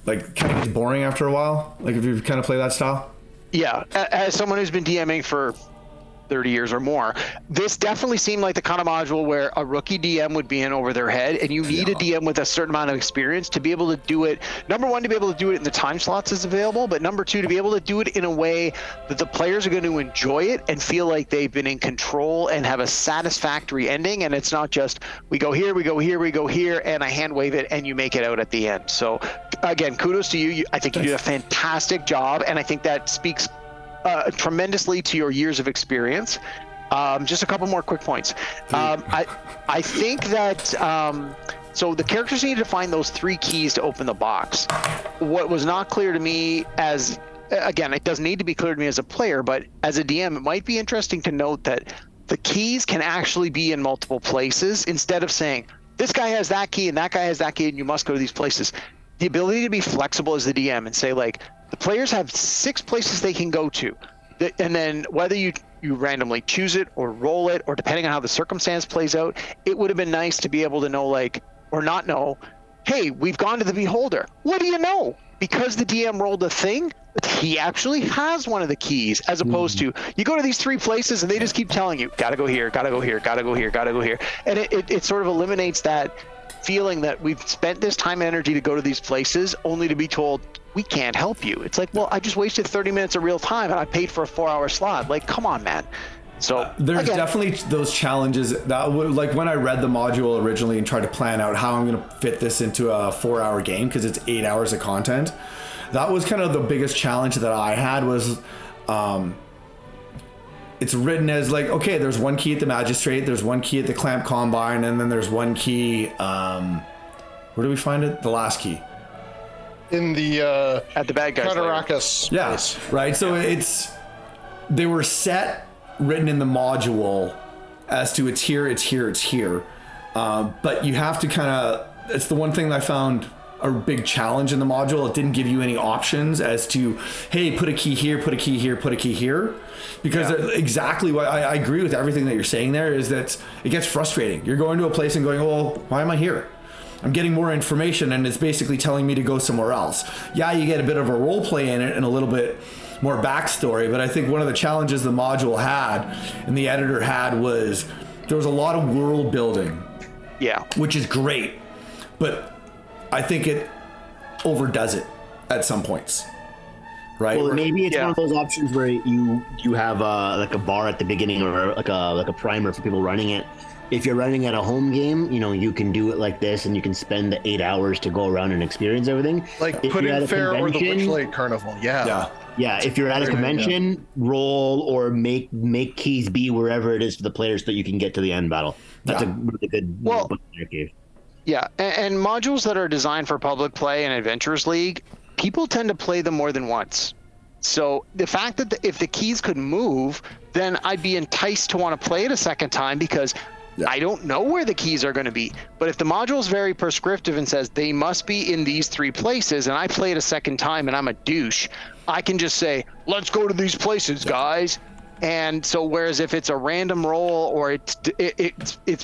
like kind of gets boring after a while. Like if you kind of play that style. Yeah, as someone who's been DMing for 30 years or more, this definitely seemed like the kind of module where a rookie DM would be in over their head, and you need a DM with a certain amount of experience to be able to do it. Number one, to be able to do it in the time slots is available, but number two, to be able to do it in a way that the players are going to enjoy it and feel like they've been in control and have a satisfactory ending, and it's not just we go here, we go here, we go here, and I hand wave it and you make it out at the end. So again, kudos to you. I think you did a fantastic job, and I think that speaks tremendously to your years of experience. Just a couple more quick points. I think that so the characters need to find those 3 keys to open the box. What was not clear to me as, again, it doesn't need to be clear to me as a player, but as a DM, it might be interesting to note that the keys can actually be in multiple places instead of saying, this guy has that key and that guy has that key and you must go to these places. The ability to be flexible as the DM and say, like, the players have 6 places they can go to, and then whether you randomly choose it or roll it, or depending on how the circumstance plays out, it would have been nice to be able to know, like, or not know, hey, we've gone to the Beholder. What do you know? Because the DM rolled a thing, he actually has one of the keys, as opposed to you go to these 3 places and they just keep telling you, gotta go here, gotta go here, gotta go here, gotta go here. And it sort of eliminates that feeling that we've spent this time and energy to go to these places only to be told, we can't help you. It's like, well, I just wasted 30 minutes of real time and I paid for a 4-hour slot. Like, come on, man. So there's definitely those challenges that like when I read the module originally and tried to plan out how I'm going to fit this into a 4-hour game, because it's 8 hours of content. That was kind of the biggest challenge that I had was, it's written as like, okay, there's 1 key at the magistrate, there's 1 key at the clamp combine, and then there's 1 key, where do we find it? The last key. In the at the bad guys Caracas place. Right. So they were set, written in the module as to it's here, it's here, it's here. But you have to kind of, it's the one thing that I found a big challenge in the module. It didn't give you any options as to, hey, put a key here, put a key here, put a key here. Because exactly what I agree with everything that you're saying there is that it gets frustrating. You're going to a place and going, oh, why am I here? I'm getting more information and it's basically telling me to go somewhere else. Yeah, you get a bit of a role play in it and a little bit more backstory, but I think one of the challenges the module had and the editor had was there was a lot of world building. Yeah. Which is great, but I think it overdoes it at some points. Right? Well, maybe it's one of those options where you have like a bar at the beginning or like a primer for people running it. If you're running at a home game, you can do it like this, and you can spend the 8 hours to go around and experience everything. Like Pudding Fair or the Witchlight Carnival. Yeah. If you're at a convention, roll or make keys be wherever it is for the players so you can get to the end battle. That's a really good. Yeah, and modules that are designed for public play and Adventurers League, people tend to play them more than once. So the fact that if the keys could move, then I'd be enticed to want to play it a second time because I don't know where the keys are going to be. But if the module is very prescriptive and says they must be in these 3 places, and I play it a second time and I'm a douche, I can just say, let's go to these places, guys. And so whereas if it's a random roll or it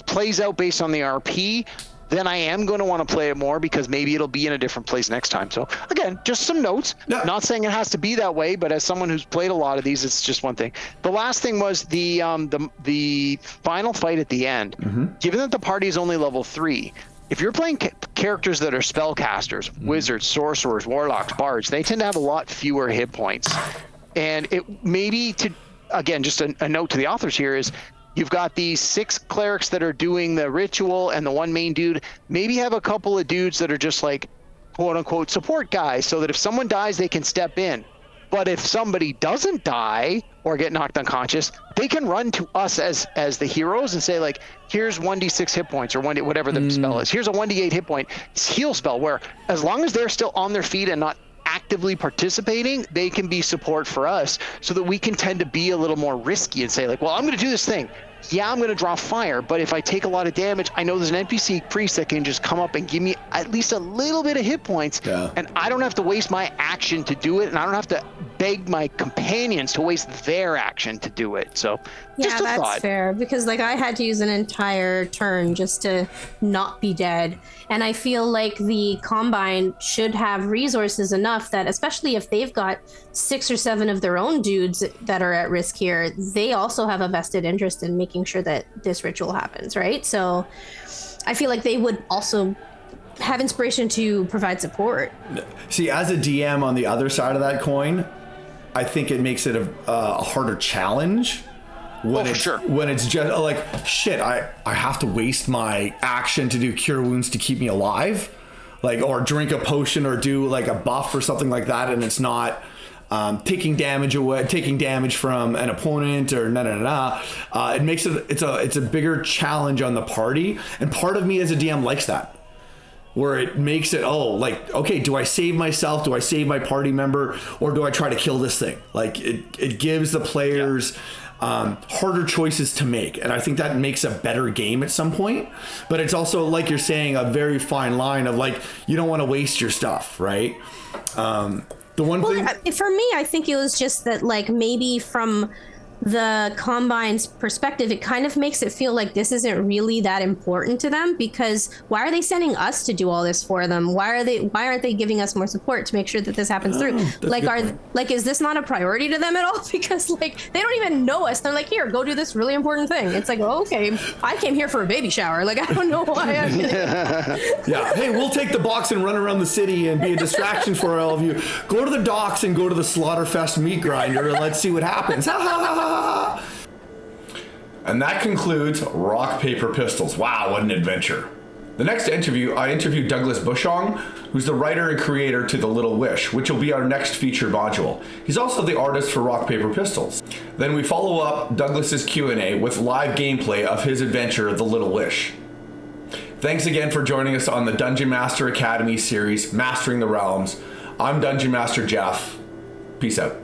plays out based on the RP, then I am going to want to play it more because maybe it'll be in a different place next time. So again, just some notes. Not saying it has to be that way, but as someone who's played a lot of these, it's just one thing. The last thing was the final fight at the end. Given that the party is only level 3, if you're playing characters that are spellcasters, wizards, sorcerers, warlocks, bards, they tend to have a lot fewer hit points. And it maybe again, just a note to the authors here is, you've got these 6 clerics that are doing the ritual and the 1 main dude. Maybe have a couple of dudes that are just like, quote unquote, support guys, so that if someone dies, they can step in. But if somebody doesn't die or get knocked unconscious, they can run to us as the heroes and say, like, here's 1d6 hit points or whatever the spell is. Here's a 1d8 hit point heal spell, where as long as they're still on their feet and not actively participating, they can be support for us, so that we can tend to be a little more risky and say, like, well, I'm going to do this thing. Yeah, I'm going to draw fire, but if I take a lot of damage, I know there's an NPC priest that can just come up and give me at least a little bit of hit points, and I don't have to waste my action to do it, and I don't have to beg my companions to waste their action to do it. So just a that's thought. fair, because like I had to use an entire turn just to not be dead, and I feel like the Combine should have resources enough that, especially if they've got 6 or 7 of their own dudes that are at risk here, they also have a vested interest in making sure that this ritual happens, right? So I feel like they would also have inspiration to provide support. See, as a DM on the other side of that coin, I think it makes it a harder challenge when it's just like, shit, I have to waste my action to do cure wounds to keep me alive, like, or drink a potion or do like a buff or something like that, and it's not taking damage from an opponent or it makes it's a bigger challenge on the party, and part of me as a DM likes that, where it makes it, okay, do I save myself? Do I save my party member? Or do I try to kill this thing? Like, it gives the players harder choices to make. And I think that makes a better game at some point. But it's also, like you're saying, a very fine line of, like, you don't want to waste your stuff, right? The one thing... For me, I think it was just that, like, maybe from the Combine's perspective, it kind of makes it feel like this isn't really that important to them, because why are they sending us to do all this for them? Why aren't they giving us more support to make sure that this happens through? Like, is this not a priority to them at all? Because like, they don't even know us. They're like, here, go do this really important thing. It's like, oh, okay, I came here for a baby shower. Like, I don't know why I'm here. Yeah, hey, we'll take the box and run around the city and be a distraction for all of you. Go to the docks and go to the Slaughterfest meat grinder and let's see what happens. And that concludes Rock, Paper, Pistols. Wow, what an adventure. The next interview, I interviewed Douglas Bushong, who's the writer and creator to The Little Wish, which will be our next feature module. He's also the artist for Rock, Paper, Pistols. Then we follow up Douglas's Q&A with live gameplay of his adventure, The Little Wish. Thanks again for joining us on the Dungeon Master Academy series, Mastering the Realms. I'm Dungeon Master Jeff. Peace out.